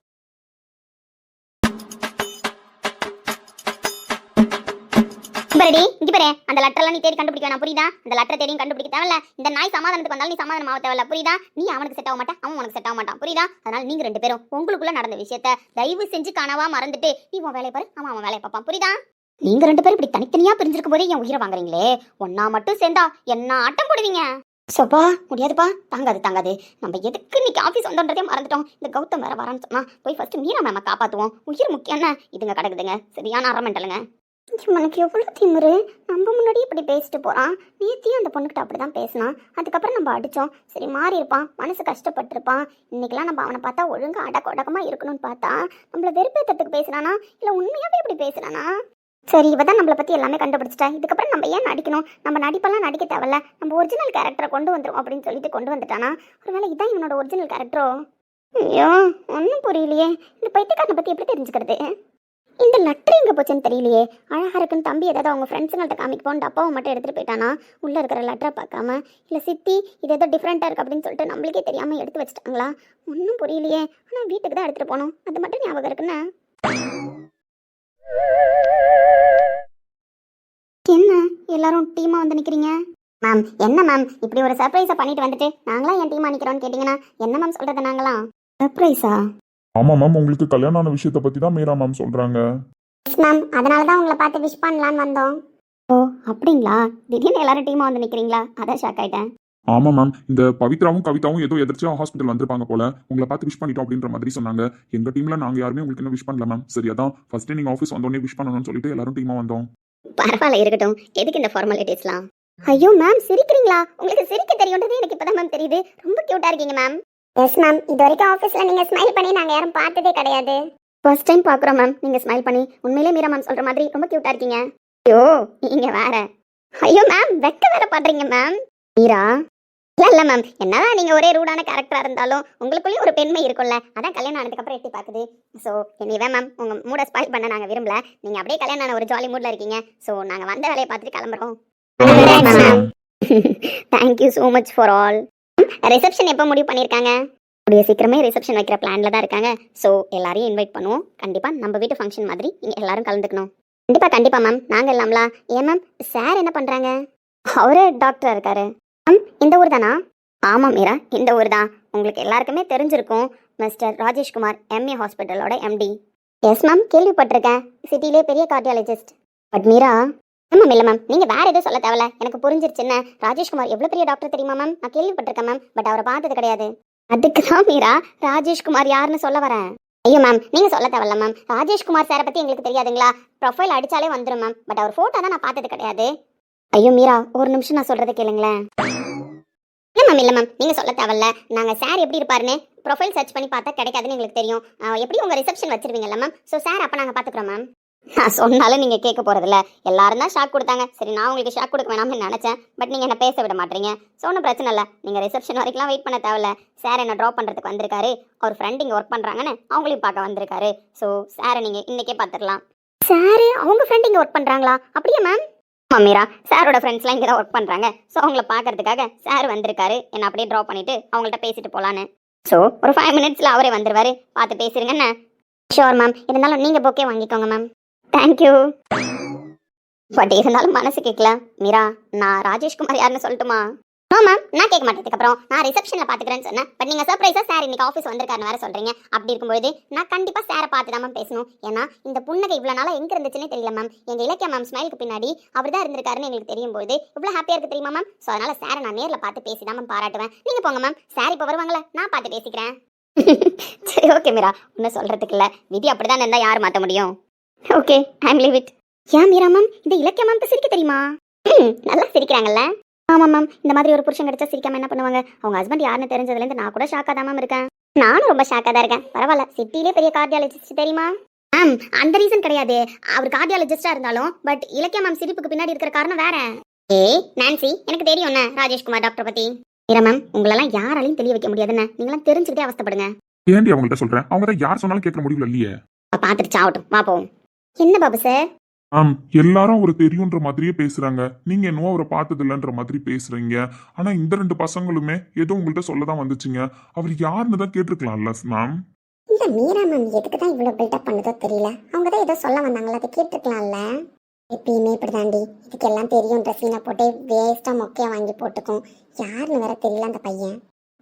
பாருடி, இங்க பாரு. அந்த லெட்டர்லாம் நீ தேடி கண்டுபிடிக்க வேணாம், புரியுதா? அந்த லெட்டர் தேடியும் கண்டுபிடிக்க தேவையில்ல. இந்த நாய் சமாதானத்துக்கு வந்தாலும் நீ சமாதானம் ஆக தேவையில்ல, புரியுதா? நீ அவனுக்கு செட் ஆக மாட்டான், அவன் உனக்கு செட் ஆக மாட்டான், புரியுதா? அதனால நீங்க ரெண்டு பேரும் உங்களுக்குள்ள நடந்த விஷயத்த தயவு செஞ்சு காணவா மறந்துட்டு நீ உன் வேலையை பாரு, அவன் வேலையை பார்ப்பான், புரியுதா? நீங்க ரெண்டு பேரும் இப்படி தனித்தனியா பிரிஞ்சிருக்கும் போதே என் உயிரை வாங்குறீங்களே. ஒன்னா மட்டும் சேர்ந்தா என்ன ஆட்டம் போடுவீங்க? சோப்பா முடியாதுப்பா, தாங்காது. நம்ம எதுக்கு இன்னைக்கு ஆஃபீஸ் வந்தோன்றதே மறந்துட்டோம். இந்த கௌதம் வேற வரான்னு சொன்னா போய் ஃபர்ஸ்ட் மீரா மேம காப்பாத்துவோம். உயிர் முக்கியம்னா இதுங்க கிடக்குதுங்க. சரியான அரமெண்டலுங்க. இவனுக்கு எவ்வளோ திமிரு. நம்ம முன்னாடி இப்படி பேசிட்டு போகிறான். நேத்தியும் அந்த பொண்ணுக்கிட்ட அப்படி தான் பேசினான். அதுக்கப்புறம் நம்ம அடித்தோம். சரி மாறி இருப்பான், மனசு கஷ்டப்பட்டிருப்பான். இன்னைக்கெல்லாம் நம்ம அவனை பார்த்தா ஒழுங்காக அடக்கமாக இருக்கணும்னு பார்த்தா நம்மளை வெறுப்பேற்றத்துக்கு பேசுனானா இல்லை உண்மையாகவே இப்படி பேசுனானா? சரி இவ தான் நம்மளை பற்றி எல்லாமே கண்டுபிடிச்சிட்டா. இதுக்கப்புறம் நம்ம ஏன் நடிக்கணும்? நம்ம நடிப்பெல்லாம் நடிக்க தேவையில்ல, நம்ம ஒரிஜினல் கேரக்டரை கொண்டு வந்துடும் அப்படின்னு சொல்லிட்டு கொண்டு வந்துட்டானா? ஒருவேளை இதான் இவனோட ஒரிஜினல் கேரக்டரோ? ஐயோ ஒன்றும் புரியலையே. இந்த பைத்தியக்காரனை பற்றி எப்படி தெரிஞ்சுக்கிறது? இந்த லெட்டர் எங்கே போச்சுன்னு தெரியலையே. அழகாக இருக்குன்னு தம்பி ஏதாவது அவங்க ஃப்ரெண்ட்ஸுங்கள்ட்ட காமிப்போம் அப்பாவை மட்டும் எடுத்துகிட்டு போயிட்டானா? உள்ளே இருக்கிற லெட்டரை பார்க்காம, இல்லை சித்தி இது ஏதோ டிஃப்ரெண்ட்டாக இருக்குது அப்படின்னு சொல்லிட்டு நம்மளுக்கே தெரியாமல் எடுத்து வச்சுட்டாங்களா? ஒன்றும் புரியலையே. ஆனால் வீட்டுக்கு தான் எடுத்துகிட்டு போகணும், அது மட்டும் ஞாபகம் இருக்குன்னு. என்ன எல்லாரும் டீமாக வந்து நிற்கிறீங்க? மேம் என்ன மேம் இப்படி ஒரு சர்ப்ரைஸை பண்ணிட்டு வந்துட்டு நாங்களாம் என் டீமாக நிற்கிறோன்னு கேட்டிங்கன்னா என்ன மேம் சொல்கிறது? நாங்களாம் சர்ப்ரைஸா? ஆமா மேம், உங்களுக்கு கல்யாணம் ஆன விஷயத்தை பத்தி தான் மீரா மேம் சொல்றாங்க. எஸ் மேம், அதனால தான் உங்களை பார்த்து விஷ் பண்ணலான்னு வந்தோம். ஓ அப்படிங்களா? திடீர்னு எல்லாரும் டீமாக வந்து நிற்கிறீங்களா? அதான் ஷாக் ஆகிட்டேன். ஆமா மேம், இந்த பவித்ராவும் கவிதாவும் ஏதோ எதிர்ச்சியா ஹாஸ்பிட்டல் வந்திருப்பாங்க போல. உங்களை பார்த்து விஷ் பண்ணிட்டோம் அப்படின்ற மாதிரி சொன்னாங்க. எங்க டீம்ல நாங்க யாருமே உங்களுக்கு இன்னும் விஷ் பண்ணல மேம். சரி அதான் ஃபர்ஸ்ட் நீங்க ஆஃபீஸ் வந்தோடனே விஷ் பண்ணணும்னு சொல்லிட்டு எல்லாரும் டீமா வந்தோம். பரவாயில்ல இருக்கட்டும், எதுக்கு இந்த ஃபார்மாலிட்டிஸ்லாம்? ஐயோ மேம் சிரிக்கிறீங்களா? உங்களுக்கு சிரிக்க தெரியும்ன்றது எனக்கு இப்பதான் மேம் தெரியுது. ரொம்ப கியூட்டா இருக்கீங்க மேம். எஸ் மேம், இது வரைக்கும் ஆஃபீஸ்ல நீங்க ஸ்மைல் பண்ணி நாங்க யாரும் பார்த்ததே கிடையாது. ஃபர்ஸ்ட் டைம் பார்க்குறோம் மேம் நீங்க ஸ்மைல் பண்ணி. உண்மையிலே மீரா மேம் சொல்ற மாதிரி ரொம்ப கியூட்டா இருக்கீங்க. ஐயோ நீங்க வேற. ஐயோ மேம் வெக்க வேற பாடுறீங்க மேம். மீரா இல்ல மேம், என்னதான் நீங்க ஒரே ரூடான கேரக்டரா இருந்தாலும் உங்களுக்குள்ளேயும் ஒரு பெண்மை இருக்கும்ல, அதான் கல்யாணம் ஆனதுக்கு அப்புறம் எட்டி பாக்குது. ஸோ எனிவே மேம் உங்க மூட ஸ்பாயில் பண்ண நாங்க விரும்பல. நீங்க அப்படியே கல்யாணம் ஆன ஒரு ஜாலி மூட்ல இருக்கீங்க. ஸோ நாங்க வந்த வேலையை பார்த்துட்டு கிளம்புறோம். Thank you so much for all. Reception எப்போ முடிவு பண்ணியிருக்காங்க? கூடிய சீக்கிரமே ரிசப்ஷன் வைக்கிற பிளான்ல தான் இருக்காங்க. ஸோ எல்லாரையும் இன்வைட் பண்ணுவோம். கண்டிப்பா நம்ம வீட்டு ஃபங்க்ஷன் மாதிரி நீங்க எல்லாரும் கலந்துக்கணும். கண்டிப்பா மேம், நாங்க இல்லாமலா? ஏன் மேம் சார் என்ன பண்றாங்க? அவரு டாக்டரா இருக்காரு. இந்த ஊர் தானா? ஆமாம் மீரா, இந்த ஊர் தான். உங்களுக்கு எல்லாருக்குமே தெரிஞ்சிருக்கும், மிஸ்டர் ராஜேஷ்குமார் எம்ஏ ஹாஸ்பிட்டலோட எம்டி. எஸ் மேம், கேள்விப்பட்டிருக்கேன். சிட்டிலே பெரிய கார்டியாலஜிஸ்ட். பட் மீரா மேம் இல்லை மேம், நீங்கள் வேற எதுவும் சொல்ல தேவையில்ல, எனக்கு புரிஞ்சிருச்சுன்னு. ராஜேஷ்குமார் எவ்வளோ பெரிய டாக்டர் தெரியுமா மேம்? நான் கேள்விப்பட்டிருக்கேன் மேம், பட் அவரை பார்த்தது கிடையாது. அதுக்கு தான் மீரா ராஜேஷ்குமார் யாருன்னு சொல்ல வரேன். ஐயோ மேம் நீங்கள் சொல்ல தேவையில்ல மேம். ராஜேஷ்குமார் சாரை பற்றி எங்களுக்கு தெரியாதுங்களா? ப்ரொஃபைல் அடித்தாலே வந்துடும் மேம், பட் அவர் ஃபோட்டோ தான் நான் பார்த்தது கிடையாது. ஐயோ மீரா ஒரு நிமிஷம் நான் சொல்கிறத கேளுங்களேன். இல்லை மேம் இல்லை மேம் நீங்கள் சொல்ல தேவையில்ல. நாங்கள் சார் எப்படி இருப்பாருன்னு ப்ரொஃபைல் சர்ச் பண்ணி பார்த்தா கிடைக்காதுன்னு எங்களுக்கு தெரியும். எப்படி உங்கள் ரிசப்ஷன் வச்சிருவீங்கல்ல மேம்? ஸோ சார் அப்போ நாங்கள் பார்த்துக்குறோம் மேம். நான் சொன்னாலும் நீங்கள் கேட்க போகிறதில்ல. எல்லாரும் தான் ஷாக் கொடுத்தாங்க. சரி நான் உங்களுக்கு ஷாக் கொடுக்க வேணாம்னு நினச்சேன், பட் நீங்கள் என்ன பேச விட மாட்டீங்க. ஸோ ஒன்றும் பிரச்சனை இல்லை, நீங்கள் ரிசப்ஷன் வரைக்கும்லாம் வெயிட் பண்ண தேவையில்ல. சார் என்ன ட்ராப் பண்ணுறதுக்கு வந்திருக்காரு. அவர் ஃப்ரெண்ட் இங்கே ஒர்க் பண்ணுறாங்கன்னு அவங்களையும் பார்க்க வந்திருக்காரு. ஸோ சாரை நீங்கள் இன்றைக்கே பார்த்துடலாம். சார் அவங்க ஃப்ரெண்ட் இங்கே ஒர்க் பண்ணுறாங்களா? அப்படியே மேம்? ஆமாம் மீரா, சாரோட ஃப்ரெண்ட்ஸ்லாம் இங்கே தான் ஒர்க் பண்ணுறாங்க. ஸோ அவங்கள பார்க்கறதுக்காக சார் வந்திருக்காரு. என்னை அப்படியே ட்ராப் பண்ணிவிட்டு அவங்கள்ட்ட பேசிட்டு போகலான்னு. ஸோ ஒரு 5 மினிட்ஸில் அவரே வந்துடுவார். பார்த்து பேசுறீங்கண்ணே. ஷோர் மேம், இருந்தாலும் நீங்கள் பொக்கே வாங்கிக்கோங்க மேம். தேங்க்யூ. பட் இருந்தாலும் மனசு கேட்கல. மீரா நான் ராஜேஷ்குமார் யாருன்னு சொல்லட்டுமா? நோ மேம், நான் கேட்க மாட்டேன். அப்புறம் நான் ரிசப்ஷனில் பார்த்துக்கிறேன்னு சொன்னேன். பட் நீங்கள் சர்ப்ரைஸாக சார் இன்னைக்கு ஆஃபீஸ் வந்திருக்காருன்னு வேறு சொல்கிறீங்க. அப்படி இருக்கும்போது நான் கண்டிப்பாக சாரை பார்த்து தான் மேம் பேசணும். ஏன்னா இந்த புன்னகை இவ்வளோ நாளாக எங்கே இருந்துச்சுன்னே தெரியல மேம். எங்கள் இலக்கிய மேம் ஸ்மைலுக்கு பின்னாடி அவர் தான் இருந்திருக்காருன்னு எங்களுக்கு தெரியும் போது இவ்வளோ ஹாப்பியாக இருக்குது தெரியுமா மேம்? ஸோ அதனால் சாரை நான் நேரில் பார்த்து பேசி தான் மேம் பாராட்டுவேன். நீங்கள் போங்க மேம், சார் இப்போ வருவாங்களே, நான் பார்த்து பேசிக்கிறேன். சரி ஓகே மீரா, ஒன்றும் சொல்கிறதுக்கு இல்லை. விதி அப்படி தான் இருந்தால் யார் மாற்ற முடியும்? Okay I'm leave it. ஏன் மீரா மேம் இந்த இலக்கிய மேம் சிரிக்க தெரியுமா? நல்லா சிரிக்கிறாங்கல்ல? ஆமாம் மேம், இந்த மாதிரி ஒரு புருஷன் கிடைச்சா சிரிக்காம என்ன பண்ணுவாங்க? அவங்க ஹஸ்பண்ட் யாருன்னு தெரிஞ்சதுலேருந்து நான் கூட ஷாக்காக தான் மேம் இருக்கேன். நானும் ரொம்ப ஷாக்காக தான் இருக்கேன். பரவாயில்ல, சிட்டிலே பெரிய கார்டியாலஜிஸ்ட் தெரியுமா மேம்? அந்த ரீசன் கிடையாது. அவர் கார்டியாலஜிஸ்டாக இருந்தாலும் பட் இலக்கிய மேம் சிரிப்புக்கு பின்னாடி இருக்கிற காரணம் வேற. நான்சி எனக்கு தெரியும் என்ன ராஜேஷ்குமார் டாக்டர் பற்றி. மீரா மேம் உங்களெல்லாம் யாராலையும் தெரிய வைக்க முடியாதுன்னு நீங்களாம் தெரிஞ்சுக்கிட்டே அவஸ்தப்படுங்க. ஏன்டி அவங்கள்ட்ட சொல்றேன்? அவங்க தான் யார் சொன்னாலும் கேட்க முடியல இல்லையே. பார்த்துட்டு சாவட்டும், வா போவோம். என்ன பாபு சார்? எல்லாரும் அவரை தெரியுன்ற மாதிரியே பேசுறாங்க. நீங்க என்னவோ அவரை பார்த்தது இல்லைன்ற மாதிரி பேசுறீங்க. ஆனா இந்த 2 பசங்களுமே ஏதோ உங்கள்கிட்ட சொல்லதான் வந்துச்சுங்க. அவர் யாருன்னு தான் கேட்டிருக்கலாம்ல மேம். இல்ல மீரா மேம் எதுக்கு தான் இவ்வளவு பில்டப் பண்ணதோ தெரியல. அவங்க தான் ஏதோ சொல்ல வந்தாங்களா, அதை கேட்டிருக்கலாம்ல. எப்பயுமே இப்படிதாண்டி, இதுக்கெல்லாம் தெரியும்ன்ற சீனை போட்டு வேஸ்டா மொக்கையா வாங்கி போட்டுக்கும். யாருன்னு வேற தெரியல அந்த பையன்.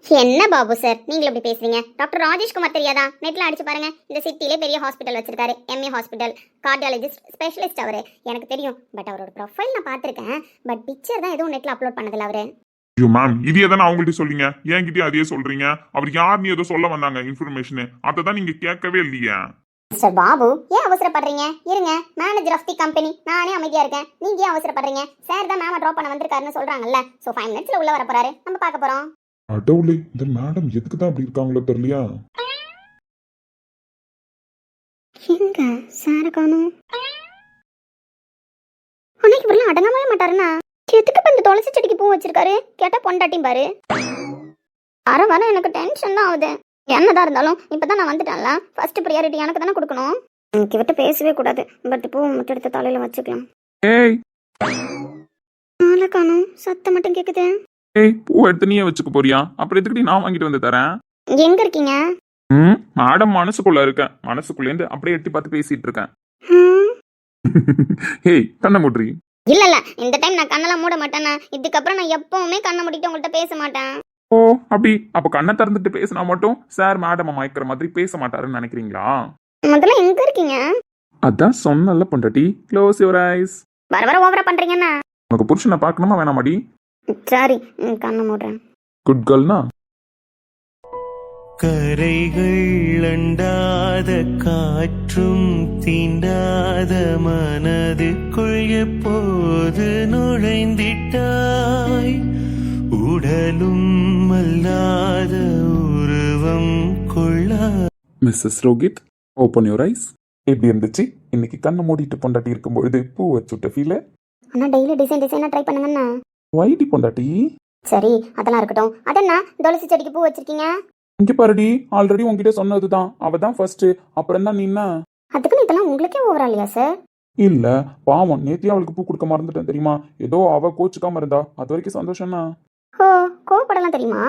என்ன பாபு சார் நீங்களும் இப்படி பேசுறீங்க? டாக்டர் ராஜேஷ்குமார் தெரியாதா? நெட்ல அடிச்சு பாருங்க. இந்த சிட்டிலே பெரிய ஹாஸ்பிட்டல் வச்சிருக்காரு, எம்ஏ ஹாஸ்பிட்டல், கார்டியாலஜிஸ்ட் ஸ்பெஷலிஸ்ட் அவரு. எனக்கு தெரியும், பட் அவரோட ப்ரொஃபைல் நான் பார்த்துருக்கேன். பட் பிக்சர் தான் எதுவும் நெட்ல அப்லோட் பண்ணதில்ல அவரு. ஐயோ மேம், இதே தானே அவங்கள்ட்ட சொல்றீங்க, என்கிட்டயே அதையே சொல்றீங்க. அவர் யாருன்னு ஏதோ சொல்ல வந்தாங்க இன்ஃபர்மேஷன், அதை தான் நீங்க கேட்கவே இல்லையா? மிஸ்டர் பாபு ஏன் அவசரப்படுறீங்க? இருங்க, மேனேஜர் ஆஃப் தி கம்பெனி, நானே அமைதியா இருக்கேன். நீங்க ஏன் அவசரப்படுறீங்க? சார் தான் மேம ட்ராப் பண்ண வந்திருக்காருன்னு சொல்றாங்கல்ல. சோ 5 மினிட்ஸ்ல உள்ள வர போறாரு, நம்ம பார்க்க போறோம். அடவுளே, இந்த மேடம் எதுக்கு தான் அப்படி இருக்காங்களோ தெரியலையா? எங்க சார காணோம். அன்னைக்கு இவரெல்லாம் அடங்காமவே மாட்டாருன்னா எதுக்கு இப்ப இந்த துளசி செடிக்கு பூ வச்சிருக்காரு? கேட்டா பொண்டாட்டியும் பாரு. வர வர எனக்கு டென்ஷன் தான் ஆகுது. என்னதான் இருந்தாலும் இப்பதான் நான் வந்துட்டேன்ல, ஃபர்ஸ்ட் ப்ரியாரிட்டி எனக்கு தானே கொடுக்கணும். எனக்கு விட்டு பேசவே கூடாது. பட் பூவை மட்டும் எடுத்து தலையில வச்சுக்கலாம். ஏய் ஆளை காணோம், சத்தம் மட்டும் கேக்குது. ஏய், பூ எடுத்து நீயே வச்சுக்க போறியா? அப்புறம் எதுக்கு நான் வாங்கிட்டு வந்து தரேன்? எங்க இருக்கீங்க? மேடம் மனசுக்குள்ள இருக்கேன். மனசுக்குள்ளேருந்து அப்படியே எட்டி பார்த்து பேசிட்டு இருக்கேன். ம், ஏய், கண்ணை மூட்ரி. இல்ல இல்ல, இந்த டைம் நான் கண்ணெல்லாம் மூட மாட்டேன்னா. இதுக்கப்புறம் நான் எப்பவுமே கண்ணை மூடிட்டு உங்கள்கிட்ட பேச மாட்டேன். ஓ அப்படி? அப்ப கண்ணை திறந்துட்டு பேசினா மட்டும் சார் மேடம் மயக்கிற மாதிரி பேச மாட்டாருன்னு நினைக்கிறீங்களா? முதல்ல எங்க இருக்கீங்க? அதான் சொன்னல பொண்டாட்டி, க்ளோஸ் யுவர் ஐஸ். வர வர ஓவரா பண்றீங்கன்னா. உனக்கு புருஷனை பார்க்கணுமா வேணாமாடி? சரி, கண்ணை மூடுறேன். குட் கேர்ள்னா? கரைகள் அண்டாத காற்றும் தீண்டாத மனதுக்குள் எப்போது நுழைந்திட்டாய், உடலும் அல்லாத உருவம் கொள்ளா. Mrs Rohit, open your eyes. எப்படி இருந்துச்சு இன்னைக்கு கண்ணை மூடிட்டு பொண்டாட்டி இருக்கும்பொழுது பூ வச்சுட்ட ஃபீல்? ஆனா டெய்லி டிசைனா ட்ரை பண்ணுங்கண்ணா. வைடி பொண்டாட்டி. சரி, அதெல்லாம் இருக்கட்டும். அதென்ன துளசி செடிக்கு பூ வச்சிருக்கீங்க? இங்க பாருடி, ஆல்ரெடி உன்கிட்ட சொன்னதுதான். அவ தான் ஃபர்ஸ்ட், அப்புறம் தான் நீ. அதுக்குன்னு இதெல்லாம் உங்களுக்கே ஓவரா இல்லையா சார்? இல்ல, பாவம், நேத்தியா அவளுக்கு பூ கொடுக்க மறந்துட்டேன் தெரியுமா? ஏதோ அவ கோச்சுக்காம இருந்தா, அது வரைக்கும் சந்தோஷம்னா. ஓ, கோவப்படலாம் தெரியுமா?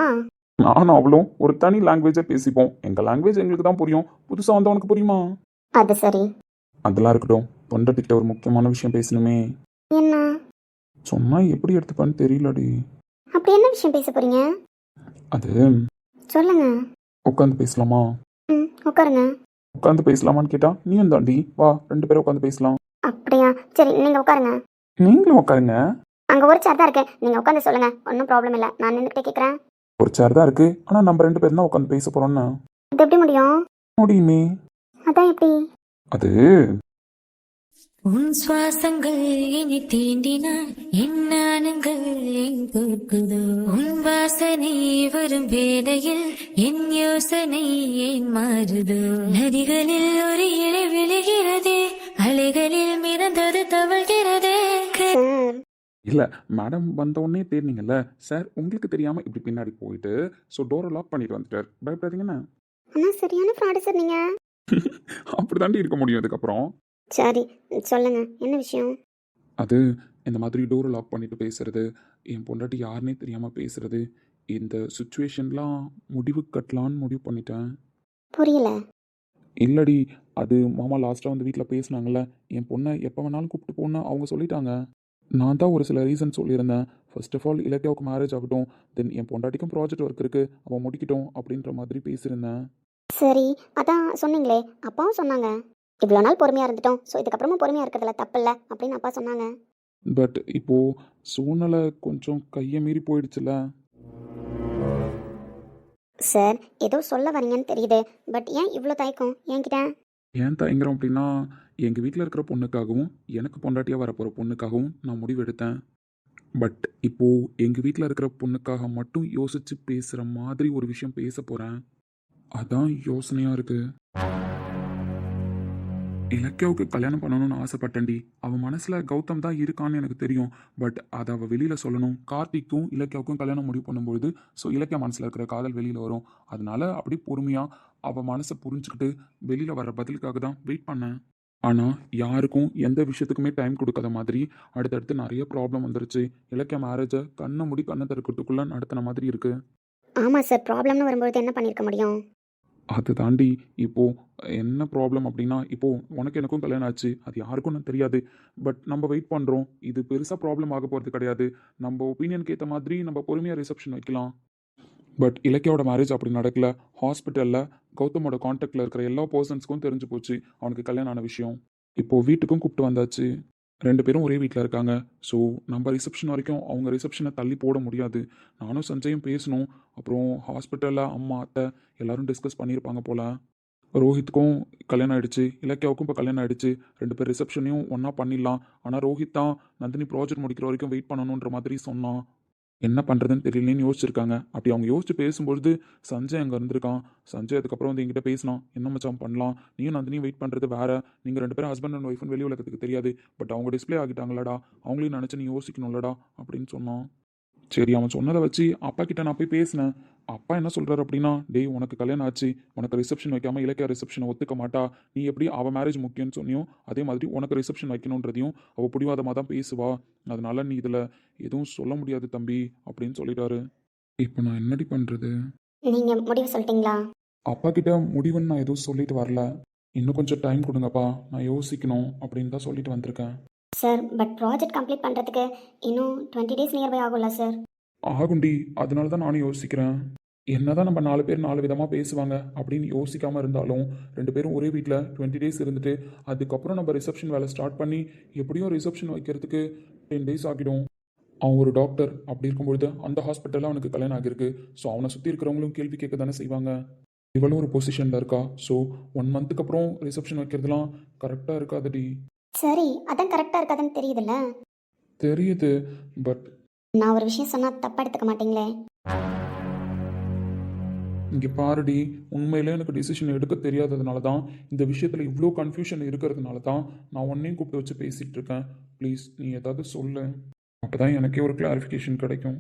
நானும் அவளும் ஒரு தனி லாங்குவேஜை பேசிப்போம். எங்க லாங்குவேஜ் எங்களுக்கு தான் புரியும், புதுசா வந்தவனுக்கு புரியுமா? அது சரி. அதெல்லாம் இருக்கட்டும், பொண்டாட்டிட்ட ஒரு முக்கியமான விஷயம் பேசணுமே. என்ன? சொன்னா எப்படி எடுத்துப்பான்னு தெரியலடி. அப்படி என்ன விஷயம் பேச போறீங்க? அது சொல்லுங்க. உட்காந்து பேசலாமா? உட்காருங்க. உட்காந்து பேசலாமான்னு கேட்டா நீ தாண்டி, வா 2 பேரும் உட்காந்து பேசலாம். அப்படியா? சரி, நீங்க உட்காருங்க. நீங்களும் உட்காருங்க. அங்க ஒரு சேர் தான் இருக்கு, நீங்க உட்காந்து சொல்லுங்க. ஒன்றும் ப்ராப்ளம் இல்லை, நான் நின்றுக்கிட்டே கேட்குறேன். ஒரு சேர் தான் இருக்கு, ஆனா நம்ம 2 பேரும் தான் உட்காந்து பேச போறோம்னா. அது எப்படி முடியும்? முடியுமே. அதான் எப்படி? அது உன் சுவாசங்கள் இனி தீண்டினால் என் நாணங்கள் எங்குதோ, உன் வாசனை வரும் வேளையில் என் யோசனை ஏன் மாறுதோ, நதிகளில் ஒரு இலை விழுகிறதே, அலைகளில் மிதந்தது தவழ்கிறதே. இல்ல, மேடம் வந்த உடனே தேடினீங்கல்ல சார், உங்களுக்கு தெரியாம இப்படி பின்னாடி போயிட்டு ஸோ டோரை லாக் பண்ணிட்டு வந்துட்டார். பயப்படாதீங்கண்ணா. ஆனா சரியான ஃப்ராடு சார் நீங்க. அப்படிதாண்டி இருக்க முடியும் இதுக்கப்புறம். சரி, சொல்லுங்க, என்ன விஷயம்? அது இந்த மாதிரி டோரை லாக் பண்ணிட்டு பேசுறது, என் பொண்டாட்டி யாருன்னே தெரியாம பேசுறது, இந்த சுச்சுவேஷன்லாம் முடிவு கட்டலான்னு முடிவு பண்ணிட்டேன். புரியல. இல்லடி, அது மாமா லாஸ்ட்டாக வந்து வீட்டில் பேசினாங்கல்ல, என் பொண்ணை எப்போ வேணாலும் கூப்பிட்டு போன்னு அவங்க சொல்லிட்டாங்க. நான் தான் ஒரு சில ரீசன் சொல்லியிருந்தேன். ஃபர்ஸ்ட் ஆஃப் ஆல் இலக்கியாவுக்கு மேரேஜ் ஆகட்டும், தென் என் பொண்டாட்டிக்கும் ப்ராஜெக்ட் ஒர்க் இருக்குது, அவன் முடிக்கட்டும் அப்படின்ற மாதிரி பேசியிருந்தேன். சரி, அதான் சொன்னீங்களே, அப்பாவும் சொன்னாங்க இவ்வளோ நாள் பொறுமையாக இருந்துட்டோம், ஸோ இதுக்கப்புறமும் பொறுமையாக இருக்கிறதுல தப்பு இல்லை அப்படின்னு அப்பா சொன்னாங்க. பட் இப்போது சூழ்நிலை கொஞ்சம் கையை மீறி போயிடுச்சுல. சார், ஏதோ சொல்ல வரீங்கன்னு தெரியுது, பட் ஏன் இவ்வளோ தயக்கம் என்கிட்ட? ஏன் தயங்குறோம் அப்படின்னா, எங்கள் வீட்டில் இருக்கிற பொண்ணுக்காகவும் எனக்கு பொண்டாட்டியாக வரப்போகிற பொண்ணுக்காகவும் நான் முடிவு எடுத்தேன். பட் இப்போது எங்கள் வீட்டில் இருக்கிற பொண்ணுக்காக மட்டும் யோசித்து பேசுகிற மாதிரி ஒரு விஷயம் பேச போகிறேன். அதான் யோசனையாக இருக்குது. இலக்கியாவுக்கு கல்யாணம் பண்ணணும்னு ஆசைப்பட்டேன்டி. அவன் மனசில் கௌதம் தான் இருக்கான்னு எனக்கு தெரியும். பட் அதை அவள் வெளியில் சொல்லணும். கார்த்திக்கும் இலக்கியாவுக்கும் கல்யாணம் முடிவு பண்ணும்பொழுது ஸோ இலக்கியா மனசில் இருக்கிற காதல் வெளியில் வரும். அதனால அப்படி பொறுமையாக அவள் மனசை புரிஞ்சுக்கிட்டு வெளியில் வர பதிலுக்காக தான் வெயிட் பண்ணேன். ஆனால் யாருக்கும் எந்த விஷயத்துக்குமே டைம் கொடுக்காத மாதிரி அடுத்தடுத்து நிறைய ப்ராப்ளம் வந்துருச்சு. இலக்கிய மேரேஜை கண்ணை மூடி கண்ணை திறக்கிறதுக்குள்ளே நடத்தின மாதிரி இருக்குது. ஆமாம் சார், ப்ராப்ளம்னு வரும்போது என்ன பண்ணியிருக்க முடியும்? அது தாண்டி இப்போது என்ன ப்ராப்ளம் அப்படின்னா, இப்போது உனக்கு எனக்கும் கல்யாணம் ஆச்சு, அது யாருக்கும் எனக்கு தெரியாது. பட் நம்ம வெயிட் பண்ணுறோம். இது பெருசாக ப்ராப்ளம் ஆக போகிறது கிடையாது. நம்ம ஒப்பீனியனுக்கு ஏற்ற மாதிரி நம்ம பொறுமையாக ரிசப்ஷன் வைக்கலாம். பட் இலக்கியாவோட மேரேஜ் அப்படி நடக்கல. ஹாஸ்பிட்டலில் கௌதமோட காண்டாக்டில் இருக்கிற எல்லா பர்சன்ஸ்க்கும் தெரிஞ்சு போச்சு அவனுக்கு கல்யாணம் ஆன விஷயம். இப்போது வீட்டுக்கும் கூப்பிட்டு வந்தாச்சு. 2 பேரும் ஒரே வீட்டில் இருக்காங்க. ஸோ நம்ம ரிசப்ஷன் வரைக்கும் அவங்க ரிசப்ஷனை தள்ளி போட முடியாது. நானும் சஞ்சயும் பேசணும். அப்புறம் ஹாஸ்பிட்டலில் அம்மா அத்தை எல்லோரும் டிஸ்கஸ் பண்ணியிருப்பாங்க போல். ரோஹித்துக்கும் கல்யாணம் ஆயிடுச்சு, இலக்கியாவுக்கும் இப்போ கல்யாணம் ஆயிடுச்சு. 2 பேர் ரிசப்ஷனையும் ஒன்றா பண்ணிடலாம். ஆனால் ரோஹித் தான் நந்தினி ப்ராஜெக்ட் முடிக்கிற வரைக்கும் வெயிட் பண்ணணுன்ற மாதிரி சொன்னான். என்ன பண்ணுறதுன்னு தெரியலன்னு யோசிச்சிருக்காங்க. அப்படி அவங்க யோசிச்சு பேசும்பொழுது சஞ்சய் அங்கே இருந்திருக்கான். சஞ்சய் அதுக்கப்புறம் வந்து என்கிட்ட பேசினான், என்ன மச்சான் பண்ணலாம், நீயும் நந்தினியும் வெயிட் பண்ணுறது வேற, நீங்கள் 2 பேரும் ஹஸ்பண்ட் அண்ட் ஒய்ஃப்னு வெளி உலகத்துக்கு தெரியாது, பட் அவங்க டிஸ்ப்ளே ஆகிட்டாங்களடா, அவங்களையும் நினச்சி நீ யோசிக்கணும்லடா அப்படின்னு சொன்னான். சரி, அவன் சொன்னதை வச்சு அப்பா கிட்ட நான் போய் பேசினேன். அப்பா என்ன சொல்றாரு அப்படின்னா, டேய் உனக்கு கல்யாணம் ஆச்சு, உனக்கு ரிசப்ஷன் வைக்காம இலக்கிய ரிசப்ஷனை ஒத்துக்க மாட்டா, நீ எப்படி அவள் மேரேஜ் முக்கியம்னு சொன்னியோ அதே மாதிரி உனக்கு ரிசப்ஷன் வைக்கணுன்றதையும் அவள் பிடிவாதமாக தான் பேசுவா, அதனால நீ இதில் எதுவும் சொல்ல முடியாது தம்பி அப்படின்னு சொல்லிட்டாரு. இப்போ நான் என்னடி பண்ணுறது? நீங்க முடிவு சொல்லிட்டீங்களா? அப்பா கிட்ட முடிவுன்னு நான் எதுவும் சொல்லிட்டு வரல, இன்னும் கொஞ்சம் டைம் கொடுங்கப்பா, நான் யோசிக்கணும் அப்படின்னு தான் சொல்லிட்டு வந்திருக்கேன். சார் பட் ப்ராஜெக்ட் கம்ப்ளீட் பண்ணுறதுக்கு இன்னும் 20 days நியர்பை ஆகும்ல சார்? ஆகுண்டி, அதனால தான் நானும் யோசிக்கிறேன். என்னதான் நம்ம 4 பேர் 4 விதமாக பேசுவாங்க அப்படின்னு யோசிக்காமல் இருந்தாலும் 2 பேரும் ஒரே வீட்டில் 20 days இருந்துட்டு அதுக்கப்புறம் நம்ம ரிசப்ஷன் வேலை ஸ்டார்ட் பண்ணி எப்படியும் ரிசப்ஷன் வைக்கிறதுக்கு 10 days ஆகிடும். அவன் ஒரு டாக்டர், அப்படி இருக்கும்பொழுது அந்த ஹாஸ்பிட்டலில் அவனுக்கு கல்யாணம் ஆகிருக்கு. ஸோ அவனை சுற்றி இருக்கிறவங்களும் கேள்வி கேட்க தானே செய்வாங்க. இவளும் ஒரு பொசிஷனில் இருக்கா. ஸோ 1 monthக்கு அப்புறம் ரிசப்ஷன் வைக்கிறதுலாம் கரெக்டாக இருக்காதுடி. சரி, அதான் கரெக்டாக இருக்காதுன்னு தெரியுதுல்ல. தெரியுது, பட் நான் ஒரு விஷயம் சொன்னால் தப்பாக எடுத்துக்க மாட்டீங்களே? இங்கே பாருடி, உண்மையிலே எனக்கு டிசிஷன் எடுக்க தெரியாததுனால தான், இந்த விஷயத்தில் இவ்வளோ கன்ஃபியூஷன் இருக்கிறதுனால தான் நான் உன்னையும் கூப்பிட்டு வச்சு பேசிகிட்டு இருக்கேன். ப்ளீஸ் நீ ஏதாவது சொல்லு, அப்போ தான் எனக்கே ஒரு கிளாரிஃபிகேஷன் கிடைக்கும்.